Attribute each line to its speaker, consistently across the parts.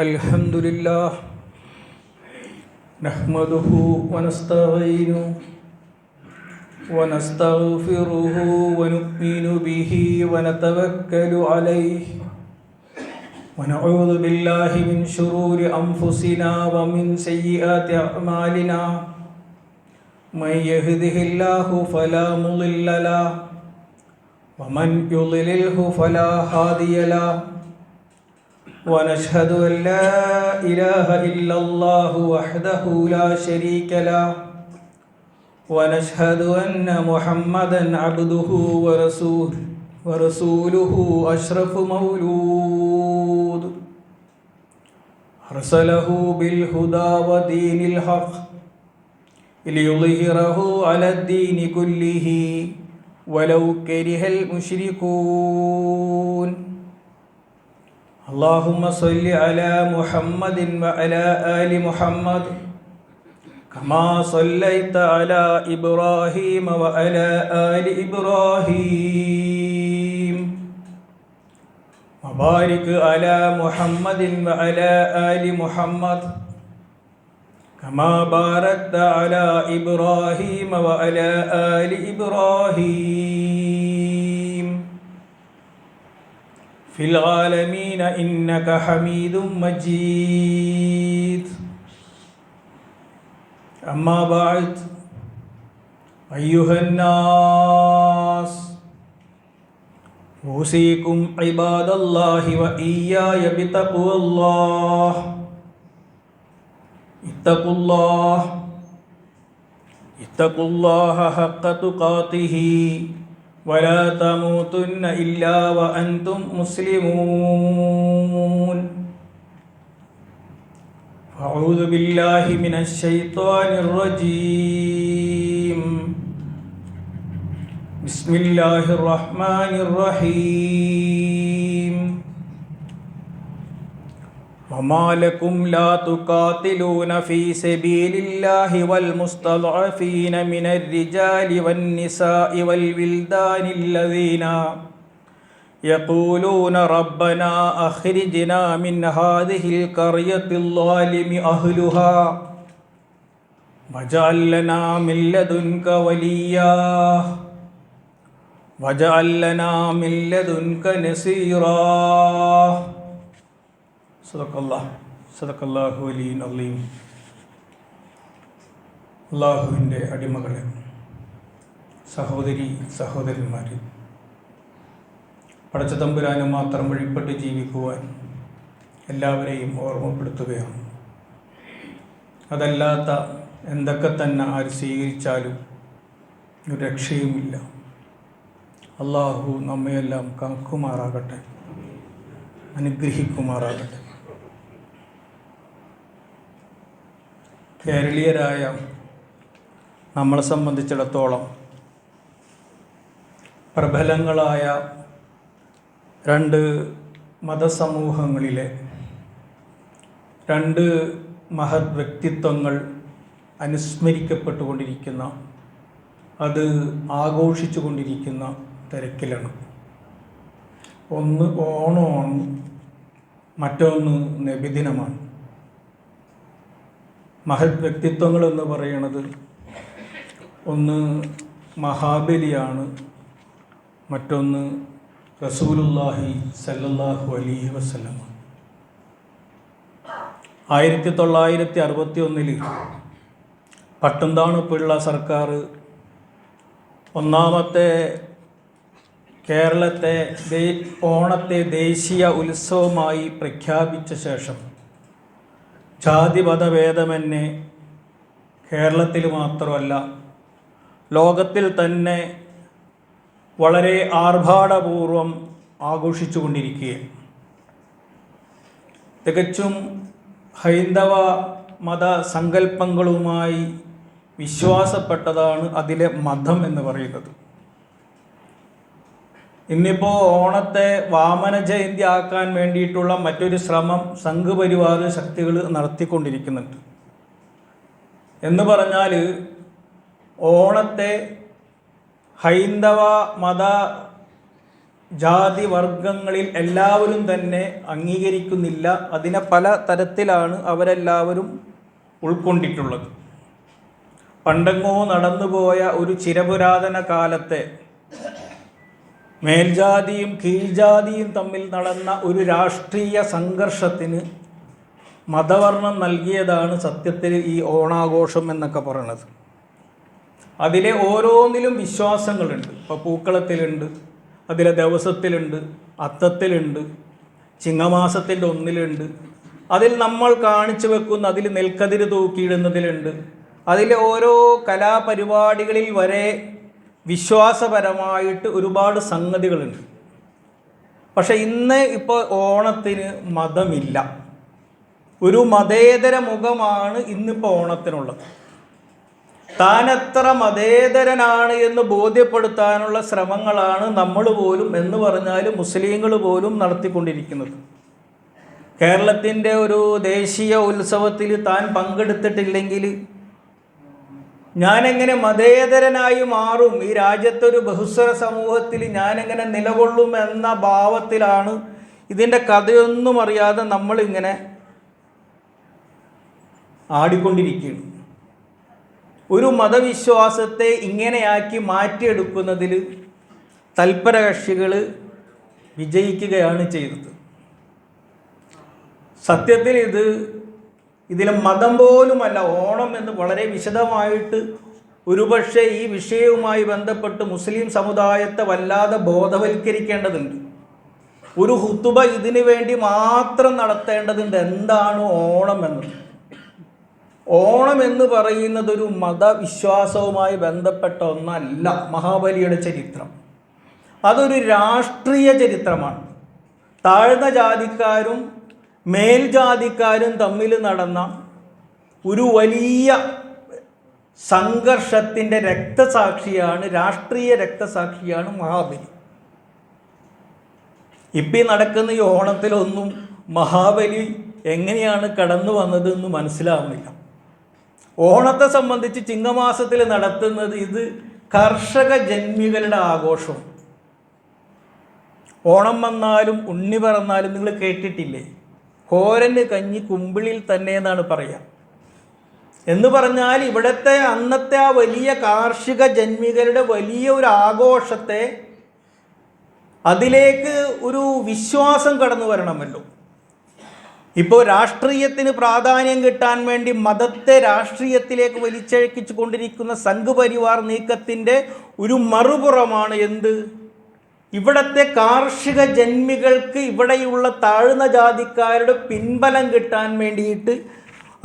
Speaker 1: الحمد لله نحمده ونستعينه ونستغفره ونؤمن به ونتوكل عليه ونعوذ بالله من شرور أنفسنا ومن سيئات أعمالنا من يهده الله فلا مضل له ومن يضلله فلا هادي له ونشهد أن لا إله إلا الله وحده لا شريك له ونشهد أن محمدا عبده ورسوله أشرف مولود أرسله بالهدى ودين الحق ليظهره على الدين كله ولو كره المشركون اللهم صل على محمد وعلى آل محمد كما صليت على إبراهيم وعلى آل إبراهيم وبارك على محمد وعلى آل محمد كما باركت على إبراهيم وعلى آل إبراهيم في العالمين إنك حميد مجيد أما بعد أيها الناس أوصيكم عباد الله وإياي بتقوى الله اتقوا الله حق تقاته ولا تموتن إلا وأنتم مسلمون أعوذ بالله من الشيطان الرجيم بسم الله الرحمن الرحيم وما لكم لا تقاتلون في سبيل الله والمستضعفين من الرجال والنساء والولدان الذين يقولون ربنا أخرجنا من هذه القرية الظالم أهلها واجعل لنا من لدنك وليا واجعل لنا من لدنك نصيرا صدق الله വലിയ അലീം. അല്ലാഹുവിൻ്റെ അടിമകളെ, സഹോദരന്മാരെ, പടച്ച തമ്പുരാന് മാത്രം വഴിപ്പെട്ട് ജീവിക്കുവാൻ എല്ലാവരെയും ഓർമ്മപ്പെടുത്തുകയാണ്. അതല്ലാത്ത എന്തൊക്കെ തന്നെ ആര് സ്വീകരിച്ചാലും ഒരു രക്ഷയുമില്ല. അള്ളാഹു നമ്മയെല്ലാം കാക്കുമാറാകട്ടെ, അനുഗ്രഹിക്കുമാറാകട്ടെ. കേരളീയരായ നമ്മളെ സംബന്ധിച്ചിടത്തോളം പ്രബലങ്ങളായ രണ്ട് മതസമൂഹങ്ങളിലെ രണ്ട് മഹത് വ്യക്തിത്വങ്ങൾ അനുസ്മരിക്കപ്പെട്ടുകൊണ്ടിരിക്കുന്ന, അത് ആഘോഷിച്ചു കൊണ്ടിരിക്കുന്ന തിരക്കിലാണ്. ഒന്ന് ഓണമാണ്, മറ്റൊന്ന് നബിദിനമാണ്. മഹത് വ്യക്തിത്വങ്ങൾ എന്ന് പറയുന്നത് ഒന്ന് മഹാബലിയാണ്, മറ്റൊന്ന് റസൂലുള്ളാഹി സല്ലല്ലാഹു അലൈഹി വസല്ലം. 1961 പട്ടുംതാണു പിള്ള സർക്കാർ ഒന്നാമത്തെ കേരളത്തെ ഓണത്തെ ദേശീയ ഉത്സവമായി പ്രഖ്യാപിച്ച ശേഷം ജാതിമതഭേദമന്യേ കേരളത്തിൽ മാത്രമല്ല ലോകത്തിൽ തന്നെ വളരെ ആർഭാടപൂർവം ആഘോഷിച്ചു കൊണ്ടിരിക്കുകയാണ്. തികച്ചും ഹൈന്ദവ മതസങ്കല്പങ്ങളുമായി വിശ്വാസപ്പെട്ടതാണ് അതിലെ മതം എന്ന് പറയുന്നത്. ഇന്നിപ്പോൾ ഓണത്തെ വാമന ജയന്തി ആക്കാൻ വേണ്ടിയിട്ടുള്ള മറ്റൊരു ശ്രമം സംഘപരിവാര ശക്തികൾ നടത്തിക്കൊണ്ടിരിക്കുന്നുണ്ട്. എന്ന് പറഞ്ഞാൽ ഓണത്തെ ഹൈന്ദവ മത ജാതി വർഗങ്ങളിൽ എല്ലാവരും തന്നെ അംഗീകരിക്കുന്നില്ല. അതിനെ പല തരത്തിലാണ് അവരെല്ലാവരും ഉൾക്കൊണ്ടിട്ടുള്ളത്. പണ്ടെങ്ങോ നടന്നുപോയ ഒരു ചിരപുരാതന കാലത്തെ മേൽജാതിയും കീഴ്ജാതിയും തമ്മിൽ നടന്ന ഒരു രാഷ്ട്രീയ സംഘർഷത്തിന് മതവർണ്ണം നൽകിയതാണ് സത്യത്തിൽ ഈ ഓണാഘോഷം എന്നൊക്കെ പറയുന്നത്. അതിലെ ഓരോന്നിലും വിശ്വാസങ്ങളുണ്ട്. ഇപ്പോൾ പൂക്കളത്തിലുണ്ട്, അതിലെ ദിവസത്തിലുണ്ട്, അത്തത്തിലുണ്ട്, ചിങ്ങമാസത്തിൻ്റെ ഒന്നിലുണ്ട്, അതിൽ നമ്മൾ കാണിച്ചു വെക്കുന്ന അതിൽ നെൽക്കതിര് തൂക്കിയിടുന്നതിലുണ്ട്, അതിലെ ഓരോ കലാപരിപാടികളിൽ വരെ വിശ്വാസപരമായിട്ട് ഒരുപാട് സംഗതികളുണ്ട്. പക്ഷെ ഇന്ന് ഇപ്പോൾ ഓണത്തിന് മതമില്ല. ഒരു മതേതര മുഖമാണ് ഇന്നിപ്പോൾ ഓണത്തിനുള്ളത്. താൻ എത്ര മതേതരനാണ് എന്ന് ബോധ്യപ്പെടുത്താനുള്ള ശ്രമങ്ങളാണ് നമ്മൾ പോലും എന്ന് പറഞ്ഞാൽ മുസ്ലിങ്ങൾ പോലും നടത്തിക്കൊണ്ടിരിക്കുന്നത്. കേരളത്തിൻ്റെ ഒരു ദേശീയ ഉത്സവത്തിൽ താൻ പങ്കെടുത്തിട്ടില്ലെങ്കിൽ ഞാനെങ്ങനെ മതേതരനായി മാറും, ഈ രാജ്യത്തൊരു ബഹുസ്വര സമൂഹത്തിൽ ഞാനെങ്ങനെ നിലകൊള്ളും എന്ന ഭാവത്തിലാണ് ഇതിൻ്റെ കഥയൊന്നും അറിയാതെ നമ്മളിങ്ങനെ ആടിക്കൊണ്ടിരിക്കുകയാണ്. ഒരു മതവിശ്വാസത്തെ ഇങ്ങനെയാക്കി മാറ്റിയെടുക്കുന്നതിൽ തൽപര കക്ഷികൾ വിജയിക്കുകയാണ് ചെയ്തത്. സത്യത്തിൽ ഇതിലെ മതം പോലുമല്ല ഓണം എന്ന് വളരെ വിശദമായിട്ട് ഒരുപക്ഷെ ഈ വിഷയവുമായി ബന്ധപ്പെട്ട് മുസ്ലിം സമുദായത്തെ വല്ലാതെ ബോധവൽക്കരിക്കേണ്ടതുണ്ട്. ഒരു ഹുത്തുബ ഇതിനു വേണ്ടി മാത്രം നടത്തേണ്ടതുണ്ട്. എന്താണ് ഓണം എന്നത്? ഓണം എന്ന് പറയുന്നത് ഒരു മതവിശ്വാസവുമായി ബന്ധപ്പെട്ട ഒന്നല്ല. മഹാബലിയുടെ ചരിത്രം അതൊരു രാഷ്ട്രീയ ചരിത്രമാണ്. താഴ്ന്ന ജാതിക്കാരും മേൽജാതിക്കാരും തമ്മിൽ നടന്ന ഒരു വലിയ സംഘർഷത്തിൻ്റെ രക്തസാക്ഷിയാണ്, രാഷ്ട്രീയ രക്തസാക്ഷിയാണ് മഹാബലി. ഇപ്പം നടക്കുന്ന ഈ ഓണത്തിലൊന്നും മഹാബലി എങ്ങനെയാണ് കടന്നു വന്നതെന്ന് മനസ്സിലാവുന്നില്ല. ഓണത്തെ സംബന്ധിച്ച് ചിങ്ങമാസത്തിൽ നടത്തുന്നത് ഇത് കർഷക ജന്മികളുടെ ആഘോഷം. ഓണം വന്നാലും ഉണ്ണി പറന്നാലും നിങ്ങൾ കേട്ടിട്ടില്ലേ? കോരന് കഞ്ഞി കുമ്പിളിൽ തന്നെ എന്നാണ് പറയുക. എന്ന് പറഞ്ഞാൽ ഇവിടുത്തെ അന്നത്തെ ആ വലിയ കാർഷിക ജന്മികളുടെ വലിയ ഒരു ആഘോഷത്തെ അതിലേക്ക് ഒരു വിശ്വാസം കടന്നു വരണമല്ലോ. ഇപ്പോൾ രാഷ്ട്രീയത്തിന് പ്രാധാന്യം കിട്ടാൻ വേണ്ടി മതത്തെ രാഷ്ട്രീയത്തിലേക്ക് വലിച്ചഴക്കിച്ചു കൊണ്ടിരിക്കുന്ന സംഘപരിവാർ നീക്കത്തിൻ്റെ ഒരു മറുപുറമാണ് എന്ത്? ഇവിടത്തെ കാർഷിക ജന്മികൾക്ക് ഇവിടെയുള്ള താഴ്ന്ന ജാതിക്കാരുടെ പിൻബലം കിട്ടാൻ വേണ്ടിയിട്ട്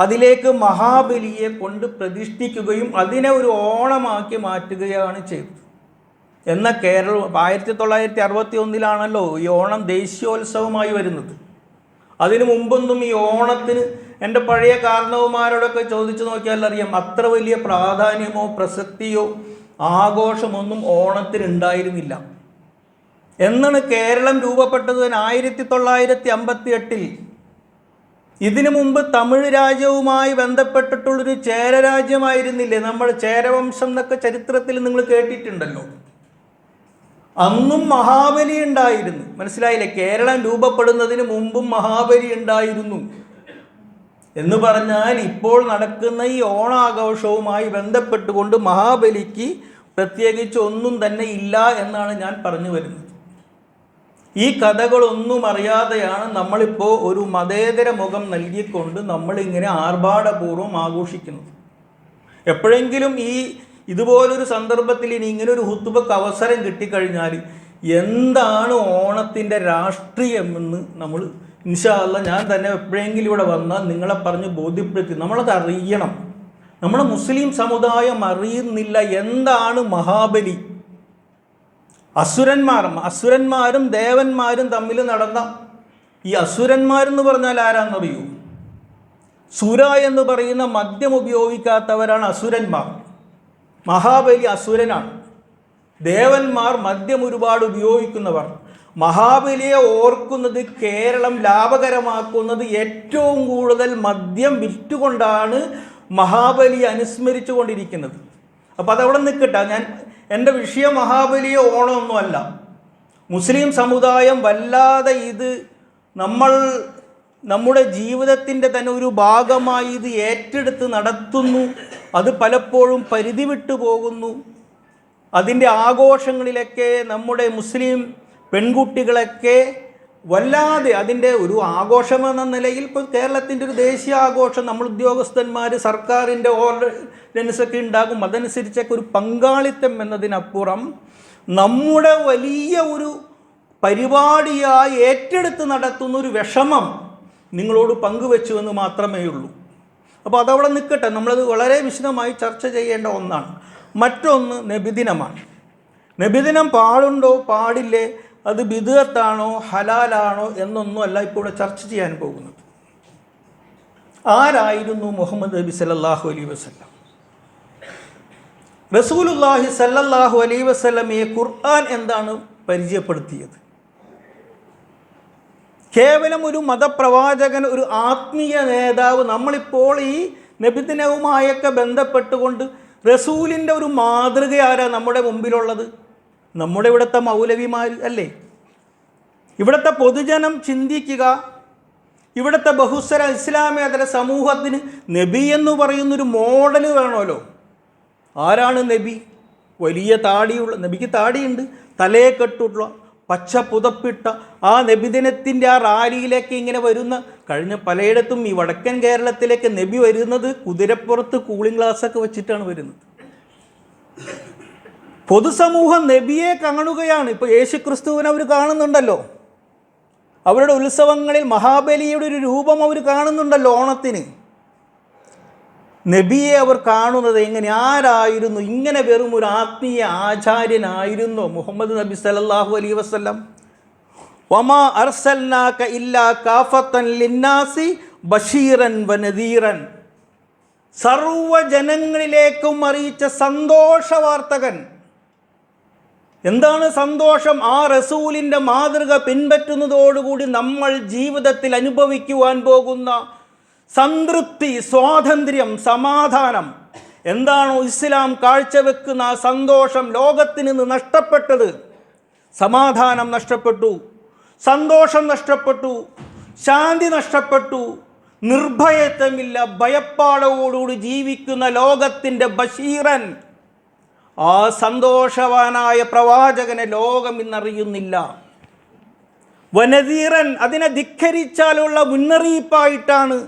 Speaker 1: അതിലേക്ക് മഹാബലിയെ കൊണ്ട് പ്രതിഷ്ഠിക്കുകയും അതിനെ ഒരു ഓണമാക്കി മാറ്റുകയാണ് ചെയ്തത്. എന്നാൽ കേരളം 1961 ഈ ഓണം ദേശീയോത്സവമായി വരുന്നത്. അതിനു മുമ്പൊന്നും ഈ ഓണത്തിന് എൻ്റെ പഴയ കാരണവന്മാരോടൊക്കെ ചോദിച്ചു നോക്കിയാൽ അറിയാം, അത്ര വലിയ പ്രാധാന്യമോ പ്രസക്തിയോ ആഘോഷമൊന്നും ഓണത്തിന് ഉണ്ടായിരുന്നില്ല. എന്നാണ് കേരളം രൂപപ്പെട്ടത് 1958. ഇതിനു മുമ്പ് തമിഴ് രാജ്യവുമായി ബന്ധപ്പെട്ടിട്ടുള്ളൊരു ചേര രാജ്യമായിരുന്നില്ലേ നമ്മൾ? ചേരവംശം എന്നൊക്കെ ചരിത്രത്തിൽ നിങ്ങൾ കേട്ടിട്ടുണ്ടല്ലോ. അന്നും മഹാബലി ഉണ്ടായിരുന്നു. മനസ്സിലായില്ലേ? കേരളം രൂപപ്പെടുന്നതിന് മുമ്പും മഹാബലി ഉണ്ടായിരുന്നു. എന്ന് പറഞ്ഞാൽ ഇപ്പോൾ നടക്കുന്ന ഈ ഓണാഘോഷവുമായി ബന്ധപ്പെട്ടുകൊണ്ട് മഹാബലിക്ക് പ്രത്യേകിച്ച് ഒന്നും തന്നെ ഇല്ല എന്നാണ് ഞാൻ പറഞ്ഞു വരുന്നത്. ഈ കഥകളൊന്നും അറിയാതെയാണ് നമ്മളിപ്പോൾ ഒരു മതേതര മുഖം നൽകിക്കൊണ്ട് നമ്മളിങ്ങനെ ആർഭാടപൂർവ്വം ആഘോഷിക്കുന്നത്. എപ്പോഴെങ്കിലും ഇതുപോലൊരു സന്ദർഭത്തിൽ ഇനി ഇങ്ങനൊരു ഹുത്തുബക്ക് അവസരം കിട്ടിക്കഴിഞ്ഞാൽ എന്താണ് ഓണത്തിൻ്റെ രാഷ്ട്രീയമെന്ന് നമ്മൾ ഇൻഷാ അല്ലാഹ് ഞാൻ തന്നെ എപ്പോഴെങ്കിലും ഇവിടെ വന്നാൽ നിങ്ങളെ പറഞ്ഞ് ബോധ്യപ്പെടുത്തി. നമ്മളത് അറിയണം. നമ്മുടെ മുസ്ലിം സമുദായം അറിയുന്നില്ല എന്താണ് മഹാബലി. അസുരന്മാരും ദേവന്മാരും തമ്മിൽ നടന്ന ഈ അസുരന്മാരെന്ന് പറഞ്ഞാൽ ആരാന്നറിയൂ? സുര എന്ന് പറയുന്ന മദ്യം ഉപയോഗിക്കാത്തവരാണ് അസുരന്മാർ. മഹാബലി അസുരനാണ്. ദേവന്മാർ മദ്യം ഒരുപാട് ഉപയോഗിക്കുന്നവർ. മഹാബലിയെ ഓർക്കുന്നത് കേരളം ലാഭകരമാക്കുന്നത് ഏറ്റവും കൂടുതൽ മദ്യം വിറ്റുകൊണ്ടാണ് മഹാബലിയെ അനുസ്മരിച്ചു കൊണ്ടിരിക്കുന്നത്. അപ്പോൾ അതവിടെ നിൽക്കട്ടെ. എൻ്റെ വിഷയം മഹാബലിയെ ഓണമൊന്നുമല്ല. മുസ്ലിം സമുദായം വല്ലാതെ ഇത് നമ്മുടെ ജീവിതത്തിൻ്റെ തന്നെ ഒരു ഭാഗമായി ഇത് ഏറ്റെടുത്ത് നടത്തുന്നു. അത് പലപ്പോഴും പരിധി വിട്ടു പോകുന്നു. അതിൻ്റെ ആഘോഷങ്ങളിലൊക്കെ നമ്മുടെ മുസ്ലിം പെൺകുട്ടികളൊക്കെ വല്ലാതെ അതിൻ്റെ ഒരു ആഘോഷമെന്ന നിലയിൽ ഇപ്പോൾ കേരളത്തിൻ്റെ ഒരു ദേശീയ ആഘോഷം നമ്മൾ ഉദ്യോഗസ്ഥന്മാർ സർക്കാരിൻ്റെ ഓർഡിനൻസൊക്കെ ഉണ്ടാകും. അതനുസരിച്ചൊക്കെ ഒരു പങ്കാളിത്തം എന്നതിനപ്പുറം നമ്മുടെ വലിയ ഒരു പരിപാടിയായി ഏറ്റെടുത്ത് നടത്തുന്ന ഒരു വിഷമം നിങ്ങളോട് പങ്കുവെച്ചു എന്ന് മാത്രമേ ഉള്ളൂ. അപ്പോൾ അതവിടെ നിൽക്കട്ടെ, നമ്മളത് വളരെ വിശദമായി ചർച്ച ചെയ്യേണ്ട ഒന്നാണ്. മറ്റൊന്ന് നബിദിനമാണ്. നബിദിനം പാടുണ്ടോ പാടില്ലേ, അത് ബിദ്അത്താണോ ഹലാലാണോ എന്നൊന്നുമല്ല ഇപ്പോൾ ഇവിടെ ചർച്ച ചെയ്യാൻ പോകുന്നത്. ആരായിരുന്നു മുഹമ്മദ് നബി സല്ലല്ലാഹു അലൈഹി വസല്ലം? റസൂലുള്ളാഹി സല്ലല്ലാഹു അലൈഹി വസല്ലമയെ ഖുർആൻ എന്താണ് പരിചയപ്പെടുത്തിയത്? കേവലം ഒരു മതപ്രവാചകൻ, ഒരു ആത്മീയ നേതാവ്. നമ്മളിപ്പോൾ ഈ നബിദിനവുമായൊക്കെ ബന്ധപ്പെട്ടുകൊണ്ട് റസൂലിൻ്റെ ഒരു മാതൃക ആരാ നമ്മുടെ മുമ്പിലുള്ളത്? നമ്മുടെ ഇവിടുത്തെ മൗലവിമാർ അല്ലേ? ഇവിടുത്തെ പൊതുജനം ചിന്തിക്കുക. ഇവിടുത്തെ ബഹുസ്വര ഇസ്ലാമേതര സമൂഹത്തിന് നബി എന്ന് പറയുന്നൊരു മോഡൽ വേണമല്ലോ. ആരാണ് നബി? വലിയ താടിയുള്ള നബിക്ക് താടിയുണ്ട്, തലയെ കെട്ടുള്ള പച്ച പുതപ്പിട്ട ആ നബിദിനത്തിൻ്റെ ആ റാലിയിലേക്ക് ഇങ്ങനെ വരുന്ന, കഴിഞ്ഞ പലയിടത്തും ഈ വടക്കൻ കേരളത്തിലേക്ക് നബി വരുന്നത് കുതിരപ്പുറത്ത് കൂളിംഗ് ഗ്ലാസ്സൊക്കെ വെച്ചിട്ടാണ് വരുന്നത്. പൊതുസമൂഹം നബിയെ കാണുകയാണ്. ഇപ്പോൾ യേശുക്രിസ്തുവിനെ അവർ കാണുന്നുണ്ടല്ലോ. അവരുടെ ഉത്സവങ്ങളിൽ മഹാബലിയുടെ ഒരു രൂപം അവർ കാണുന്നുണ്ടല്ലോ ഓണത്തിന്. നബിയെ അവർ കാണുന്നത് എങ്ങനെ? ആരായിരുന്നു? ഇങ്ങനെ വെറും ഒരു ആത്മീയ ആചാര്യനായിരുന്നു മുഹമ്മദ് നബി സല്ലല്ലാഹു അലൈഹി വസല്ലം. വമാ അർസൽനാക ഇല്ലാ കാഫത്തൻ ലിന്നാസി ബഷീറൻ വനദീറൻ. സർവ്വജനങ്ങളിലേക്കും അറിയിച്ച സന്തോഷ വാർത്തകൻ. എന്താണ് സന്തോഷം? ആ റസൂലിൻ്റെ മാതൃക പിൻപറ്റുന്നതോടുകൂടി നമ്മൾ ജീവിതത്തിൽ അനുഭവിക്കുവാൻ പോകുന്ന സംതൃപ്തി, സ്വാതന്ത്ര്യം, സമാധാനം. എന്താണോ ഇസ്ലാം കാഴ്ചവെക്കുന്ന ആ സന്തോഷം ലോകത്തിന് നിന്ന് നഷ്ടപ്പെട്ടത്? സമാധാനം നഷ്ടപ്പെട്ടു, സന്തോഷം നഷ്ടപ്പെട്ടു, ശാന്തി നഷ്ടപ്പെട്ടു, നിർഭയത്വമില്ല, ഭയപ്പാടോടുകൂടി ജീവിക്കുന്ന ലോകത്തിൻ്റെ ബഷീറൻ, ആ സന്തോഷവാനായ പ്രവാചകനെ ലോകം ഇന്നറിയുന്നില്ല. വനദീറൻ, അതിനെ ധിക്കരിച്ചാലുള്ള മുന്നറിയിപ്പായിട്ടാണ്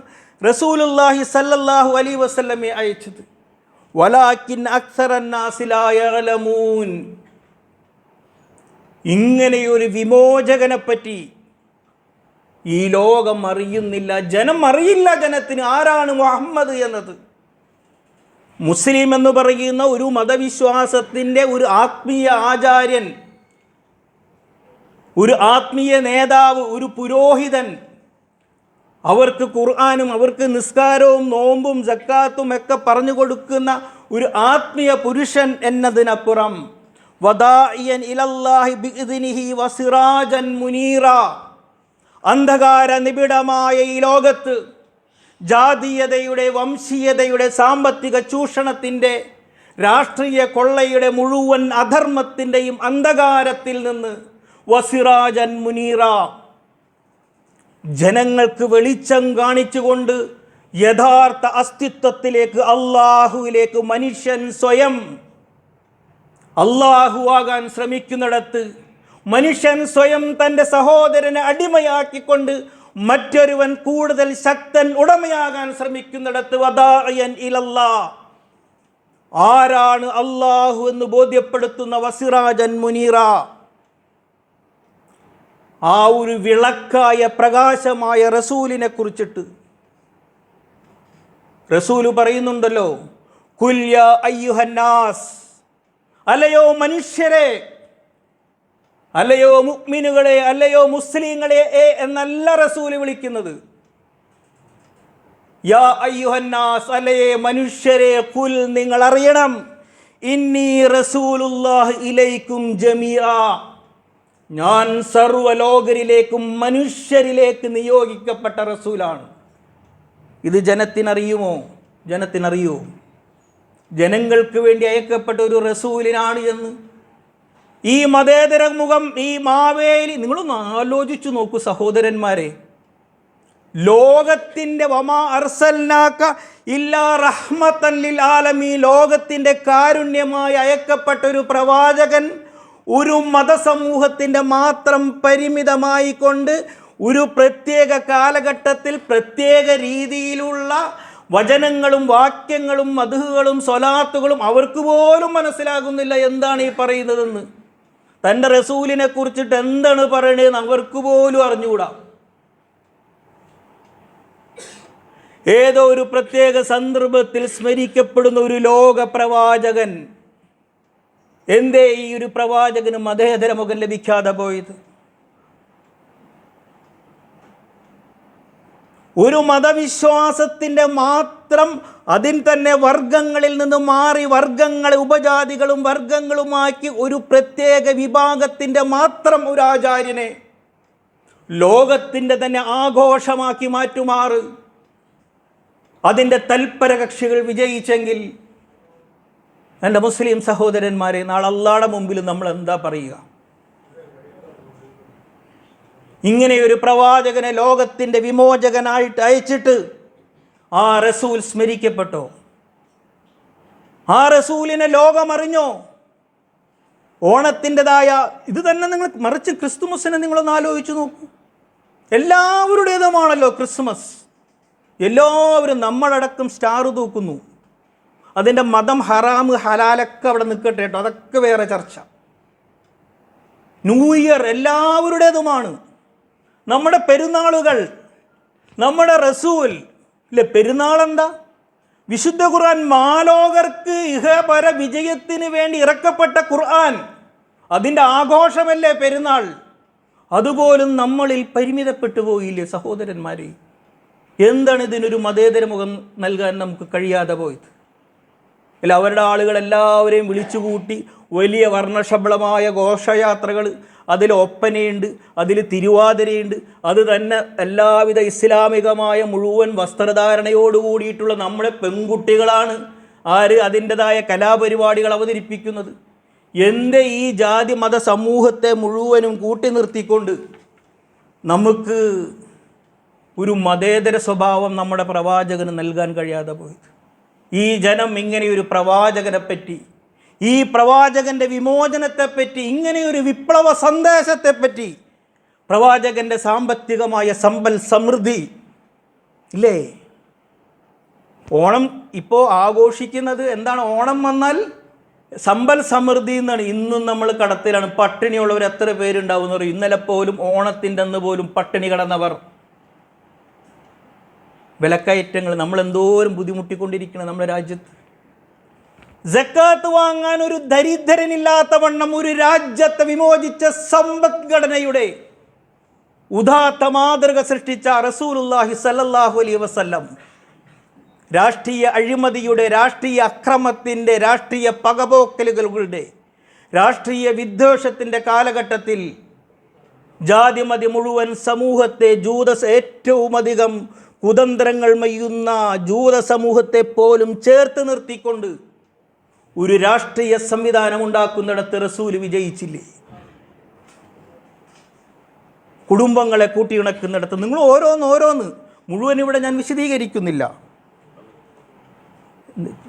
Speaker 1: റസൂലുള്ളാഹി സല്ലല്ലാഹു അലൈഹി വസല്ലമയെ അയച്ചത്. വലാകിൻ അക്സറന്നാസി ലാ യഅലമൂൻ. ഇങ്ങനെയൊരു വിമോചകനെപ്പറ്റി ഈ ലോകം അറിയുന്നില്ല, ജനം അറിയില്ല. ജനത്തിന് ആരാണ് മുഹമ്മദ് എന്നത്. മുസ്ലിം എന്ന് പറയുന്ന ഒരു മതവിശ്വാസത്തിൻ്റെ ഒരു ആത്മീയ ആചാര്യൻ, ഒരു ആത്മീയ നേതാവ്, ഒരു പുരോഹിതൻ, അവർക്ക് ഖുർആനും അവർക്ക് നിസ്കാരവും നോമ്പും സക്കാത്തും ഒക്കെ പറഞ്ഞു കൊടുക്കുന്ന ഒരു ആത്മീയ പുരുഷൻ എന്നതിനപ്പുറം വദാഇയൻ ഇലല്ലാഹി ബിഇദ്നിഹി വസിറാജൻ മുനീറ. അന്ധകാര നിബിഡമായ ഈ ലോകത്ത് ജാതീയതയുടെ, വംശീയതയുടെ, സാമ്പത്തിക ചൂഷണത്തിൻ്റെ, രാഷ്ട്രീയ കൊള്ളയുടെ, മുഴുവൻ അധർമ്മത്തിൻ്റെയും അന്ധകാരത്തിൽ നിന്ന് വസിറാജൻ മുനീറ, ജനങ്ങൾക്ക് വെളിച്ചം കാണിച്ചുകൊണ്ട് യഥാർത്ഥ അസ്തിത്വത്തിലേക്ക്, അള്ളാഹുവിലേക്ക് മനുഷ്യൻ സ്വയം അള്ളാഹുവാകാൻ ശ്രമിക്കുന്നിടത്ത്, മനുഷ്യൻ സ്വയം തൻ്റെ സഹോദരനെ അടിമയാക്കിക്കൊണ്ട് മറ്റൊരുവൻ കൂടുതൽ ശക്തൻ ഉടമയാകാൻ ശ്രമിക്കുന്നിടത്ത് വദാഇയൻ ഇലല്ലാഹ്, ആരാണ് അള്ളാഹു എന്ന് ബോധ്യപ്പെടുത്തുന്ന വസിറാജൻ മുനീറ, ആ ഒരു വിളക്കായ പ്രകാശമായ റസൂലിനെ കുറിച്ചിട്ട് റസൂല് പറയുന്നുണ്ടല്ലോ, കുൽ യാ അയ്യുഹന്നാസ്, അല്ലയോ മനുഷ്യരെ, അല്ലയോ മുഅ്മിനുകളെ, അല്ലയോ മുസ്ലിങ്ങളെ എന്നല്ല റസൂല് വിളിക്കുന്നത്. യാ അയ്യുഹന്നാസ്, അല്ലയേ മനുഷ്യരെ, കുൽ, നിങ്ങൾ അറിയണം, ഇന്നി റസൂലുള്ളാഹി ഇലൈക്കും ജമീഅ, ഞാൻ സർവ്വലോകരിലേക്കും മനുഷ്യരിലേക്ക് നിയോഗിക്കപ്പെട്ട റസൂലാണ്. ഇത് ജനത്തിനറിയുമോ? ജനത്തിനറിയുമോ ജനങ്ങൾക്ക് വേണ്ടി അയക്കപ്പെട്ട ഒരു റസൂലിനാണ് എന്ന്? ഈ മതേതര മുഖം, ഈ മാവേലി, നിങ്ങളൊന്ന് ആലോചിച്ചു നോക്കൂ സഹോദരന്മാരെ. ലോകത്തിൻ്റെ വമാ അർസൽനാക ഇല്ലാ റഹ്മത്തൻ ലിൽ ആലമീൻ, ലോകത്തിൻ്റെ കാരുണ്യമായി അയക്കപ്പെട്ട ഒരു പ്രവാചകൻ ഒരു മതസമൂഹത്തിൻ്റെ മാത്രം പരിമിതമായി കൊണ്ട് ഒരു പ്രത്യേക കാലഘട്ടത്തിൽ പ്രത്യേക രീതിയിലുള്ള വചനങ്ങളും വാക്യങ്ങളും മദ്ഹുകളും സ്വലാത്തുകളും അവർക്ക് പോലും മനസ്സിലാകുന്നില്ല എന്താണ് ഈ പറയുന്നതെന്ന്. തൻ്റെ റസൂലിനെ കുറിച്ചിട്ട് എന്താണ് പറയണതെന്ന് അവർക്ക് പോലും അറിഞ്ഞുകൂടാ. ഏതോ ഒരു പ്രത്യേക സന്ദർഭത്തിൽ സ്മരിക്കപ്പെടുന്ന ഒരു ലോക പ്രവാചകൻ, എന്തേ ഈ ഒരു പ്രവാചകന് മതേതര മുഖം ലഭിക്കാതെ പോയത്? ഒരു മതവിശ്വാസത്തിൻ്റെ മാത്രം അതിൽ തന്നെ വർഗങ്ങളിൽ നിന്ന് മാറി വർഗങ്ങളെ ഉപജാതികളും വർഗങ്ങളുമാക്കി ഒരു പ്രത്യേക വിഭാഗത്തിൻ്റെ മാത്രം ഒരു ആചാര്യനെ ലോകത്തിൻ്റെ തന്നെ ആഘോഷമാക്കി മാറ്റുമാറ് അതിൻ്റെ തൽപര കക്ഷികൾ വിജയിച്ചെങ്കിൽ, എൻ്റെ മുസ്ലിം സഹോദരന്മാരെ, നാളെ അല്ലാഹുവിന്റെ മുമ്പിൽ നമ്മൾ എന്താ പറയുക? ഇങ്ങനെയൊരു പ്രവാചകനെ ലോകത്തിൻ്റെ വിമോചകനായിട്ട് അയച്ചിട്ട് ആ റസൂൽ സ്മരിക്കപ്പെട്ടോ? ആ റസൂലിനെ ലോകമറിഞ്ഞോ? ഓണത്തിൻ്റെതായ ഇത് തന്നെ നിങ്ങൾ മറിച്ച് ക്രിസ്തുമസിനെ നിങ്ങളൊന്ന് ആലോചിച്ച് നോക്കൂ. എല്ലാവരുടേതുമാണല്ലോ ക്രിസ്മസ്. എല്ലാവരും നമ്മളടക്കം സ്റ്റാർ തൂക്കുന്നു. അതിൻ്റെ മതം ഹറാം ഹലാലൊക്കെ അവിടെ നിൽക്കട്ടെ കേട്ടോ, അതൊക്കെ വേറെ ചർച്ച. ന്യൂ ഇയർ എല്ലാവരുടേതുമാണ്. നമ്മുടെ പെരുന്നാളുകൾ, നമ്മുടെ റസൂൽ ഇല്ലേ, പെരുന്നാളെന്താ? വിശുദ്ധ ഖുർആൻ, മാലോകർക്ക് ഇഹപര വിജയത്തിന് വേണ്ടി ഇറക്കപ്പെട്ട ഖുർആൻ, അതിൻ്റെ ആഘോഷമല്ലേ പെരുന്നാൾ. അതുപോലും നമ്മളിൽ പരിമിതപ്പെട്ടു പോയില്ലേ സഹോദരന്മാരെ? എന്താണ് ഇതിനൊരു മതേതര മുഖം നൽകാൻ നമുക്ക് കഴിയാതെ പോയത്? അല്ല, അവരുടെ ആളുകൾ എല്ലാവരെയും വിളിച്ചുകൂട്ടി വലിയ വർണ്ണശബളമായ ഘോഷയാത്രകൾ, അതിൽ ഒപ്പനയുണ്ട്, അതിൽ തിരുവാതിരയുണ്ട്, അത് തന്നെ എല്ലാവിധ ഇസ്ലാമികമായ മുഴുവൻ വസ്ത്രധാരണയോടുകൂടിയിട്ടുള്ള നമ്മുടെ പെൺകുട്ടികളാണ് അതിൻ്റെതായ കലാപരിപാടികൾ അവതരിപ്പിക്കുന്നത്. എൻ്റെ ഈ ജാതി മത സമൂഹത്തെ മുഴുവനും കൂട്ടി നിർത്തിക്കൊണ്ട് നമുക്ക് ഒരു മതേതര സ്വഭാവം നമ്മുടെ പ്രവാചകന് നൽകാൻ കഴിയാതെ പോയത്. ഈ ജനം ഇങ്ങനെയൊരു പ്രവാചകനെപ്പറ്റി, ഈ പ്രവാചകൻ്റെ വിമോചനത്തെപ്പറ്റി, ഇങ്ങനെയൊരു വിപ്ലവ സന്ദേശത്തെപ്പറ്റി, പ്രവാചകൻ്റെ സാമ്പത്തികമായ സമ്പൽ സമൃദ്ധി ഇല്ലേ? ഓണം ഇപ്പോൾ ആഘോഷിക്കുന്നത് എന്താണ്? ഓണം വന്നാൽ സമ്പൽ സമൃദ്ധി എന്നാണ്. ഇന്നും നമ്മൾ കടത്തിലാണ്. പട്ടിണിയുള്ളവർ എത്ര പേരുണ്ടാവും എന്ന് പറയും. ഇന്നലെ പോലും ഓണത്തിൻ്റെ അന്ന് പോലും പട്ടിണി കിടന്നവർ. വിലക്കയറ്റങ്ങൾ നമ്മൾ എന്തോരം ബുദ്ധിമുട്ടിക്കൊണ്ടിരിക്കണം നമ്മുടെ രാജ്യത്ത്. സക്കാത്ത് വാങ്ങാൻ ഒരു ദരിദ്രനില്ലാത്ത വണ്ണം ഒരു രാജ്യത്തെ വിമോചിച്ച സമ്പദ്ഘടനയുടെ ഉദാത്ത മാതൃക സൃഷ്ടിച്ച റസൂലുള്ളാഹി സ്വല്ലല്ലാഹു അലൈഹി വസല്ലം രാഷ്ട്രീയ അഴിമതിയുടെ, രാഷ്ട്രീയ അക്രമത്തിൻ്റെ, രാഷ്ട്രീയ പകപോക്കലുകളുടെ, രാഷ്ട്രീയ വിദ്വേഷത്തിൻ്റെ കാലഘട്ടത്തിൽ ജാതിമതി മുഴുവൻ സമൂഹത്തെ ഏറ്റവും അധികം കുതന്ത്രങ്ങൾ മെയ്യുന്ന ജൂത സമൂഹത്തെ പോലും ചേർത്ത് നിർത്തിക്കൊണ്ട് ഒരു രാഷ്ട്രീയ സംവിധാനം ഉണ്ടാക്കുന്നിടത്ത് റസൂല് വിജയിച്ചില്ലേ? കുടുംബങ്ങളെ കൂട്ടിയിണക്കുന്നിടത്ത് നിങ്ങൾ ഓരോന്ന് മുഴുവൻ ഇവിടെ ഞാൻ വിശദീകരിക്കുന്നില്ല.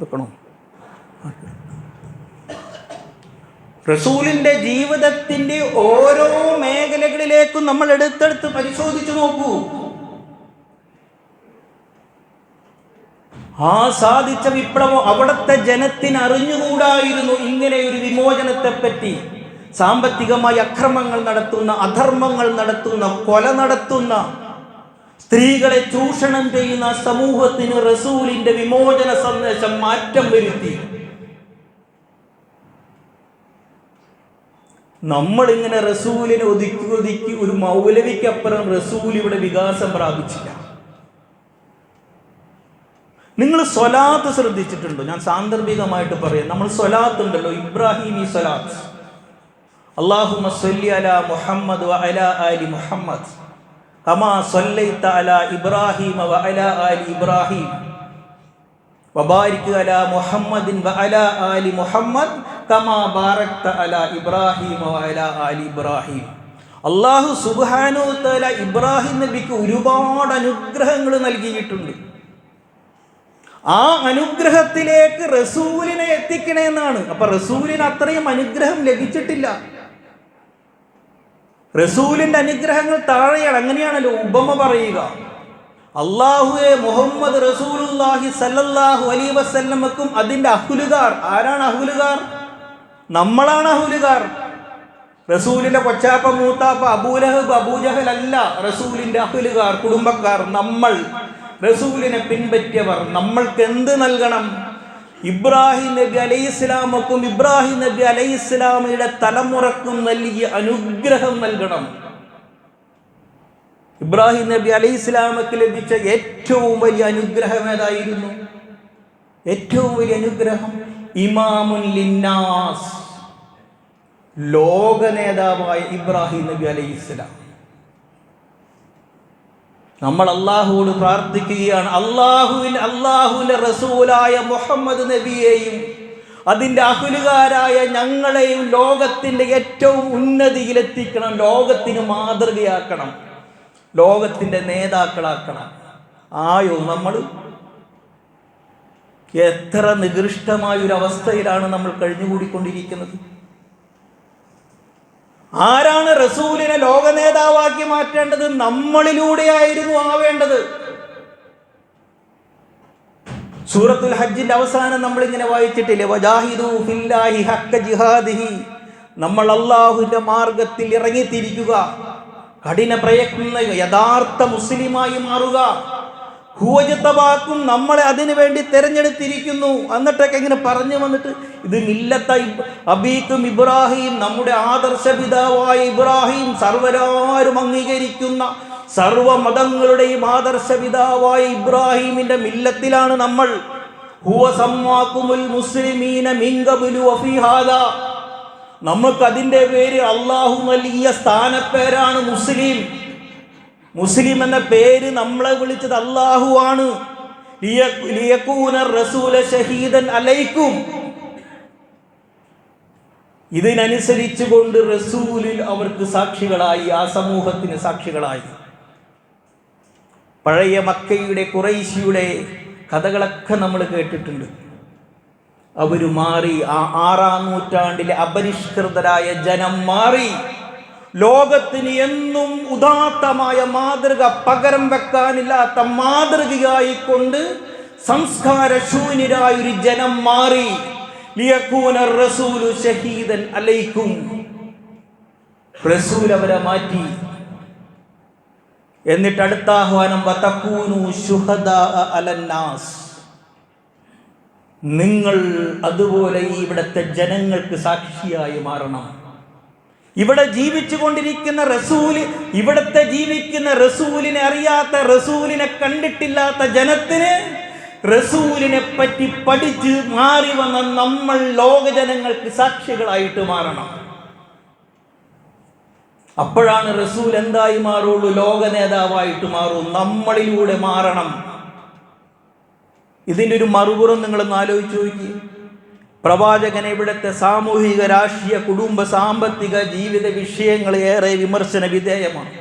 Speaker 1: വെക്കണോ? റസൂലിൻ്റെ ജീവിതത്തിൻ്റെ ഓരോ മേഖലകളിലേക്കും നമ്മൾ എടുത്തെടുത്ത് പരിശോധിച്ചു നോക്കൂ. ആ സാധിച്ച വിപ്ലവം അവിടുത്തെ ജനത്തിന് അറിഞ്ഞുകൂടായിരുന്നു ഇങ്ങനെ ഒരു വിമോചനത്തെപ്പറ്റി. സാമ്പത്തികമായ അക്രമങ്ങൾ നടത്തുന്ന, അധർമ്മങ്ങൾ നടത്തുന്ന, കൊല നടത്തുന്ന, സ്ത്രീകളെ ചൂഷണം ചെയ്യുന്ന സമൂഹത്തിന് റസൂലിന്റെ വിമോചന സന്ദേശം മാറ്റം വരുത്തി. നമ്മളിങ്ങനെ റസൂലിനെ ഒതുക്കി ഒരു മൗലവിക്കപ്പുറം റസൂൽ ഇവിടെ വികാസം പ്രാപിച്ചില്ല. നിങ്ങൾ സ്വലാത്ത് ശ്രദ്ധിച്ചിട്ടുണ്ടോ? ഞാൻ സാന്ദർഭികമായിട്ട് പറയാം. നമ്മൾ സ്വലാത്ത് ഉണ്ടല്ലോ, ഇബ്രാഹിമി സ്വലാത്ത്, അല്ലാഹുമ്മ സ്വല്ലി അലാ മുഹമ്മദ് വ അലാ ആലി മുഹമ്മദ് കമാ സ്വല്ലൈത അലാ ഇബ്രാഹിമ വ അലാ ആലി ഇബ്രാഹിം വബാരിക് അലാ മുഹമ്മദിൻ വ അലാ ആലി മുഹമ്മദ് കമാ ബാറക്ത അലാ ഇബ്രാഹിം വഅലാ ആലി ഇബ്രാഹിം. അല്ലാഹു സുബ്ഹാനഹു വ തആല ഇബ്രാഹിം നബിക്ക് ഒരുപാട് അനുഗ്രഹങ്ങൾ നൽകിയിട്ടുണ്ട്. ആ അനുഗ്രഹത്തിലേക്ക് റസൂലിനെ എത്തിക്കണമെന്നാണ്. അപ്പൊ റസൂലിന് അത്രയും അനുഗ്രഹം ലഭിച്ചിട്ടില്ല. റസൂലിന്റെ അനുഗ്രഹങ്ങൾ താഴെയാണ്. അങ്ങനെയാണല്ലോ ഉപമ പറയുക. അല്ലാഹുവേ, മുഹമ്മദ് റസൂലുള്ളാഹി സല്ലല്ലാഹു അലൈഹി വസല്ലമക്കും അതിന്റെ അഹ്ലുകാർ. ആരാണ് അഹ്ലുകാർ? നമ്മളാണ് അഹ്ലുകാർ. റസൂലിന്റെ കൊച്ചാപ്പ മൂത്താപ്പ അബൂലഹബ് അബൂജഹൽ അല്ല റസൂലിന്റെ അഹ്ലുകാർ, കുടുംബക്കാർ. നമ്മൾ റസൂലിനെ പിൻപറ്റിയവർ. നമ്മൾക്ക് എന്ത് നൽകണം? ഇബ്രാഹിം നബി അലൈഹിസ്സലാമക്കും ഇബ്രാഹിം നബി അലൈഹിസ്സലാമയുടെ തലമുറക്കും നൽകിയ അനുഗ്രഹം നൽകണം. ഇബ്രാഹിം നബി അലൈഹിസ്സലാമക്ക് ലഭിച്ച ഏറ്റവും വലിയ അനുഗ്രഹം ഏതായിരുന്നു? ഏറ്റവും വലിയ അനുഗ്രഹം ഇമാമുൻ ലിന്നാസ്, ലോക നേതാവായ ഇബ്രാഹിം നബി അലൈഹിസ്സലാം. നമ്മൾ അള്ളാഹുവോട് പ്രാർത്ഥിക്കുകയാണ്, അള്ളാഹുവിന്റെ റസൂലായ മുഹമ്മദ് നബിയെയും അതിൻ്റെ അഹ്ലുകാരായ ഞങ്ങളെയും ലോകത്തിൻ്റെ ഏറ്റവും ഉന്നതിയിലെത്തിക്കണം, ലോകത്തിന് മാതൃകയാക്കണം, ലോകത്തിൻ്റെ നേതാക്കളാക്കണം. ആയോ നമ്മൾ? എത്ര നികൃഷ്ടമായൊരവസ്ഥയിലാണ് നമ്മൾ കഴിഞ്ഞുകൂടിക്കൊണ്ടിരിക്കുന്നത്. ആരാണ് റസൂലിനെ ലോക നേതാവാക്കി മാറ്റേണ്ടത്? നമ്മളിലൂടെയായിരുന്നു ആവേണ്ടത്. സൂറത്തുൽ ഹജ്ജിന്റെ അവസാനം നമ്മളിങ്ങനെ വായിച്ചിട്ടില്ലേ, വജാഹിദു ഫില്ലാഹി ഹഖ്ക ജിഹാദിഹി. നമ്മൾ അള്ളാഹുവിന്റെ മാർഗത്തിൽ ഇറങ്ങിത്തിരിക്കുക, കഠിന പ്രയത്നം, യഥാർത്ഥ മുസ്ലിമായി മാറുക. ഹുവജത്തബാക്കും, നമ്മളെ അതിനു വേണ്ടി തെരഞ്ഞെടുത്തിരിക്കുന്നു. എന്നിട്ടൊക്കെ ഇങ്ങനെ പറഞ്ഞു വന്നിട്ട് ഇത് മില്ലത്ത അബീക്കും ഇബ്രാഹിം, നമ്മുടെ ആദർശ പിതാവായ ഇബ്രാഹിം, സർവരാരും അംഗീകരിക്കുന്ന സർവ മതങ്ങളുടെയും ആദർശ പിതാവായ ഇബ്രാഹിമിന്റെ മില്ലത്തിലാണ് നമ്മൾ. ഹുവ സമ്മാക്കുമുൽ മുസ്ലിമീന മിൻ ഖബ്ലു വഫീ ഹാദാ. നമുക്ക് അതിൻ്റെ പേര് അള്ളാഹു നൽകിയ സ്ഥാനപ്പേരാണ് മുസ്ലിം. മുസ്ലിം എന്ന പേര് നമ്മളെ വിളിച്ചത് അള്ളാഹു ആണ്. ലിയകൂന റസൂല ഷഹീദൻ അലൈക്കും. ഇതിനനുസരിച്ചുകൊണ്ട് റസൂലിൽ അവർക്ക് സാക്ഷികളായി, ആ സമൂഹത്തിന് സാക്ഷികളായി. പഴയ മക്കയുടെ ഖുറൈശിയുടെ കഥകളൊക്കെ നമ്മൾ കേട്ടിട്ടുണ്ട്. അവർ മാറി. ആ 6-ാം നൂറ്റാണ്ടിലെ അപരിഷ്കൃതരായ ജനം മാറി. ലോകത്തിന് എന്നും ഉദാത്തമായ മാതൃക, പകരം വെക്കാനില്ലാത്ത മാതൃകയായിക്കൊണ്ട് സംസ്കാര ശൂന്യരായ ഒരു ജനം മാറി. ലിയകൂന റസൂലു ഷഹീദൻ അലൈക്കും. റസൂൽ അവരെ മാറ്റി. എന്നിട്ട് അടുത്ത ആഹ്വാനം, വതകൂനു ശുഹദാ അലന്നാസ്. നിങ്ങൾ അതുപോലെ ഇവിടുത്തെ ജനങ്ങൾക്ക് സാക്ഷിയായി മാറണം. ഇവിടെ ജീവിച്ചു കൊണ്ടിരിക്കുന്ന റസൂല്, ഇവിടത്തെ ജീവിക്കുന്ന റസൂലിനെ അറിയാത്ത, റസൂലിനെ കണ്ടിട്ടില്ലാത്ത ജനത്തിന് റസൂലിനെ പറ്റി പഠിച്ച് മാറി വന്ന നമ്മൾ ലോക ജനങ്ങൾക്ക് സാക്ഷികളായിട്ട് മാറണം. അപ്പോഴാണ് റസൂൽ എന്തായി മാറുള്ളൂ? ലോക നേതാവായിട്ട് മാറും. നമ്മളിലൂടെ മാറണം. ഇതിൻ്റെ ഒരു മറുപുറം നിങ്ങളൊന്ന് ആലോചിച്ച് നോക്കി. പ്രവാചകനെ ഇവിടുത്തെ സാമൂഹിക, രാഷ്ട്രീയ, കുടുംബ, സാമ്പത്തിക, ജീവിത വിഷയങ്ങൾ ഏറെ വിമർശന വിധേയമാണ്.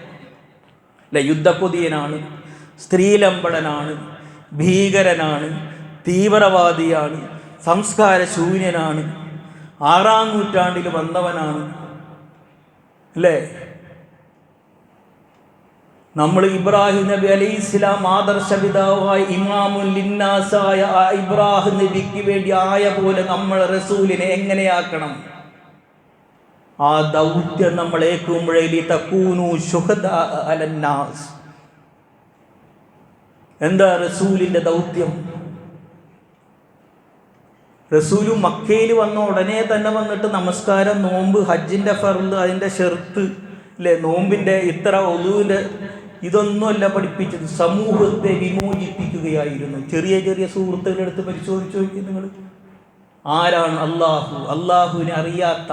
Speaker 1: അല്ലെ, യുദ്ധക്കൊതിയനാണ്, സ്ത്രീലമ്പടനാണ്, ഭീകരനാണ്, തീവ്രവാദിയാണ്, സംസ്കാര ശൂന്യനാണ്, 6-ാം നൂറ്റാണ്ടിൽ വന്നവനാണ്. അല്ലേ? നമ്മൾ ഇബ്രാഹിം നബി അലൈഹിസ്സലാം ആദർശ പിതാവായ ഇമാമുൽ ലിന്നാസായ ഇബ്രാഹിം നബിക്ക് വേണ്ടി ആയ പോലെ നമ്മൾ റസൂലിനെ എങ്ങനെയാക്കണം? ആ ദൗത്യം നമ്മൾ ഏൽക്കുമ്പോഴേ തകൂനു ശുഹദാ അലന്നാസ്. എന്താ റസൂലിന്റെ ദൗത്യം? റസൂല് മക്കയിൽ വന്ന ഉടനെ തന്നെ വന്നിട്ട് നമസ്കാരം, നോമ്പ്, ഹജ്ജിന്റെ ഫർള്, അതിന്റെ ഷർത്ത്, അല്ലെ, നോമ്പിന്റെ ഇത്ര, ഒളുവിന്റെ, ഇതൊന്നുമല്ല പഠിപ്പിച്ചത്. സമൂഹത്തെ വിമോചിപ്പിക്കുകയായിരുന്നു. ചെറിയ ചെറിയ സുഹൃത്തുക്കളുടെ അടുത്ത് പരിശോധിച്ച് നോക്കി നിങ്ങൾ. ആരാണ് അള്ളാഹു? അള്ളാഹുവിനെ അറിയാത്ത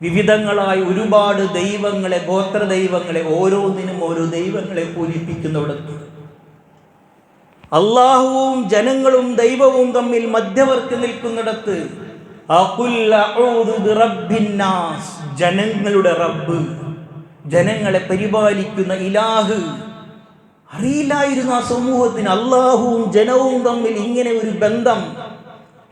Speaker 1: വിവിധങ്ങളായ ഒരുപാട് ദൈവങ്ങളെ, ഗോത്ര ദൈവങ്ങളെ, ഓരോന്നിനും ഓരോ ദൈവങ്ങളെ പൂജിപ്പിക്കുന്നിടത്ത് അള്ളാഹുവും ജനങ്ങളും ദൈവവും തമ്മിൽ മധ്യവർത്തി നിൽക്കുന്നിടത്ത് അഖുൽ അഊദു ബിറബ്ബിന്നാസ്, ജനങ്ങളുടെ റബ്ബ്, ജനങ്ങളെ പരിപാലിക്കുന്ന ഇലാഹ്. അറിയില്ലായിരുന്നു ആ സമൂഹത്തിന് അള്ളാഹുവും ജനവും തമ്മിൽ ഇങ്ങനെ ഒരു ബന്ധം.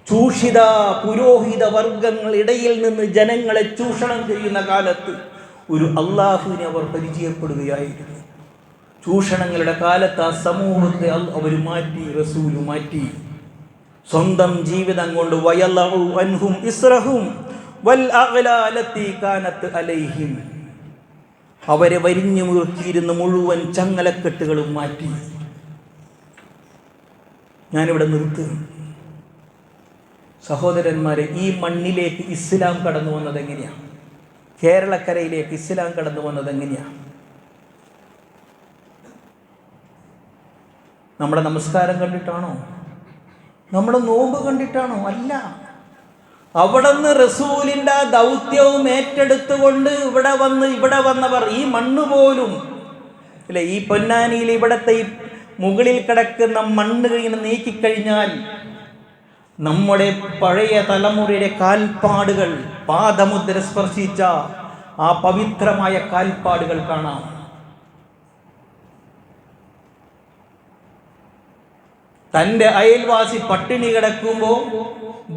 Speaker 1: ചൂഷിത പുരോഹിത വർഗങ്ങൾ ഇടയിൽ നിന്ന് ജനങ്ങളെ ചൂഷണം ചെയ്യുന്ന കാലത്ത് ഒരു അള്ളാഹുവിനെ അവർ പരിചയപ്പെടുകയായിരുന്നു. ചൂഷണങ്ങളുടെ കാലത്ത് ആ സമൂഹത്തെ അവർ മാറ്റി, റസൂല് മാറ്റി. സ്വന്തം ജീവിതം കൊണ്ട് വയലഉ അൻഹും ഇസ്റഹും വൽ അഗ്ലാലത്തി കാനത്ത് അലൈഹിം, അവരെ വരിഞ്ഞു മുറുക്കിയിരുന്ന മുഴുവൻ ചങ്ങലക്കെട്ടുകളും മാറ്റി. ഞാനിവിടെ നിർത്തുകയാണ്. സഹോദരന്മാരെ, ഈ മണ്ണിലേക്ക് ഇസ്ലാം കടന്നു വന്നത് എങ്ങനെയാണ്? കേരളക്കരയിലേക്ക് ഇസ്ലാം കടന്നു വന്നത് എങ്ങനെയാണ്? നമ്മുടെ നമസ്കാരം കണ്ടിട്ടാണോ? നമ്മുടെ നോമ്പ് കണ്ടിട്ടാണോ? അല്ല. അവിടെ നിന്ന് റസൂലിൻ്റെ ദൗത്യവും ഏറ്റെടുത്തുകൊണ്ട് ഇവിടെ വന്നവർ, ഈ മണ്ണ് പോലും അല്ലെ, ഈ പൊന്നാനിയിൽ ഇവിടത്തെ ഈ മുകളിൽ കിടക്കുന്ന മണ്ണ് ഇങ്ങനെ നീക്കിക്കഴിഞ്ഞാൽ നമ്മുടെ പഴയ തലമുറയുടെ കാൽപ്പാടുകൾ, പാദമുദ്ര സ്പർശിച്ച ആ പവിത്രമായ കാൽപ്പാടുകൾ കാണാം. തൻ്റെ അയൽവാസി പട്ടിണി കിടക്കുമ്പോൾ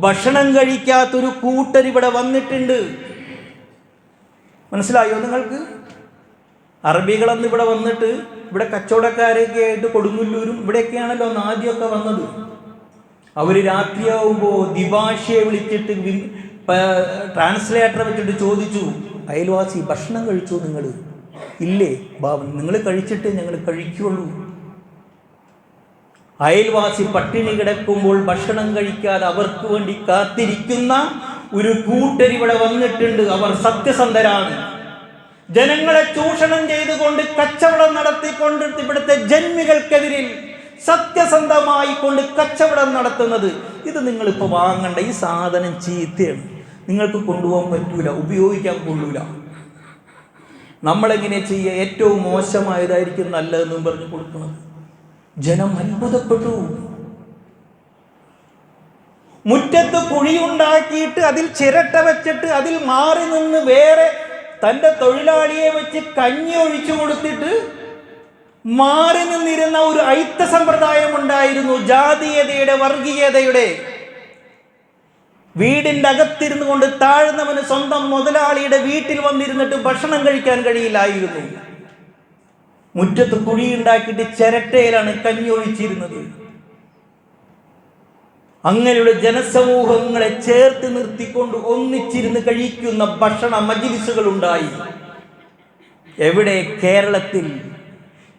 Speaker 1: ഭക്ഷണം കഴിക്കാത്തൊരു കൂട്ടർ ഇവിടെ വന്നിട്ടുണ്ട്. മനസ്സിലായോ നിങ്ങൾക്ക്? അറബികളന്ന് ഇവിടെ വന്നിട്ട് ഇവിടെ കച്ചവടക്കാരൊക്കെ ആയിട്ട് കൊടുങ്ങല്ലൂരും ഇവിടെയൊക്കെയാണല്ലോ ആദ്യമൊക്കെ വന്നത്. അവർ രാത്രിയാവുമ്പോൾ ദിഭാഷയെ വിളിച്ചിട്ട് ട്രാൻസ്ലേറ്ററെ വെച്ചിട്ട് ചോദിച്ചു, അയൽവാസി ഭക്ഷണം കഴിച്ചോ നിങ്ങൾ? ഇല്ലേ, നിങ്ങൾ കഴിച്ചിട്ട് ഞങ്ങൾ കഴിക്കുള്ളൂ. അയൽവാസി പട്ടിണി കിടക്കുമ്പോൾ ഭക്ഷണം കഴിക്കാതെ അവർക്ക് വേണ്ടി കാത്തിരിക്കുന്ന ഒരു കൂട്ടർ ഇവിടെ വന്നിട്ടുണ്ട്. അവർ സത്യസന്ധരാണ്. ജനങ്ങളെ ചൂഷണം ചെയ്തുകൊണ്ട് കച്ചവടം നടത്തിക്കൊണ്ട് ഇവിടുത്തെ ജന്മികൾക്കെതിരിൽ സത്യസന്ധമായി കൊണ്ട് കച്ചവടം നടത്തുന്നത്. ഇത് നിങ്ങളിപ്പോൾ വാങ്ങണ്ട, ഈ സാധനം ചീത്തയാണ്, നിങ്ങൾക്ക് കൊണ്ടുപോകാൻ പറ്റൂല, ഉപയോഗിക്കാൻ കൊള്ളൂല. നമ്മളെങ്ങനെ ചെയ്യുക? ഏറ്റവും മോശമായതായിരിക്കും നല്ലതെന്നും പറഞ്ഞു കൊടുക്കുന്നത്. ജനം അത്ഭുതപ്പെട്ടു. മുറ്റത്ത് കുഴിയുണ്ടാക്കിയിട്ട് അതിൽ ചിരട്ട വെച്ചിട്ട് അതിൽ മാറി നിന്ന് വേറെ തൻ്റെ തൊഴിലാളിയെ വെച്ച് കഞ്ഞി ഒഴിച്ചു കൊടുത്തിട്ട് മാറി നിന്നിരുന്ന ഒരു ഐത്ത സമ്പ്രദായം ഉണ്ടായിരുന്നു. ജാതീയതയുടെ, വർഗീയതയുടെ. വീടിൻ്റെ അകത്തിരുന്നു കൊണ്ട് താഴ്ന്നവന് സ്വന്തം മുതലാളിയുടെ വീട്ടിൽ വന്നിരുന്നിട്ട് ഭക്ഷണം കഴിക്കാൻ കഴിയില്ലായിരുന്നു. മുറ്റത്ത് കുഴിയുണ്ടാക്കിയിട്ട് ചിരട്ടയിലാണ് കഞ്ഞി ഒഴിച്ചിരുന്നത്. അങ്ങനെയുള്ള ജനസമൂഹങ്ങളെ ചേർത്ത് നിർത്തിക്കൊണ്ട് ഒന്നിച്ചിരുന്ന് കഴിക്കുന്ന ഭക്ഷണ മജ്‌ലിസുകൾ ഉണ്ടായി. എവിടെ? കേരളത്തിൽ.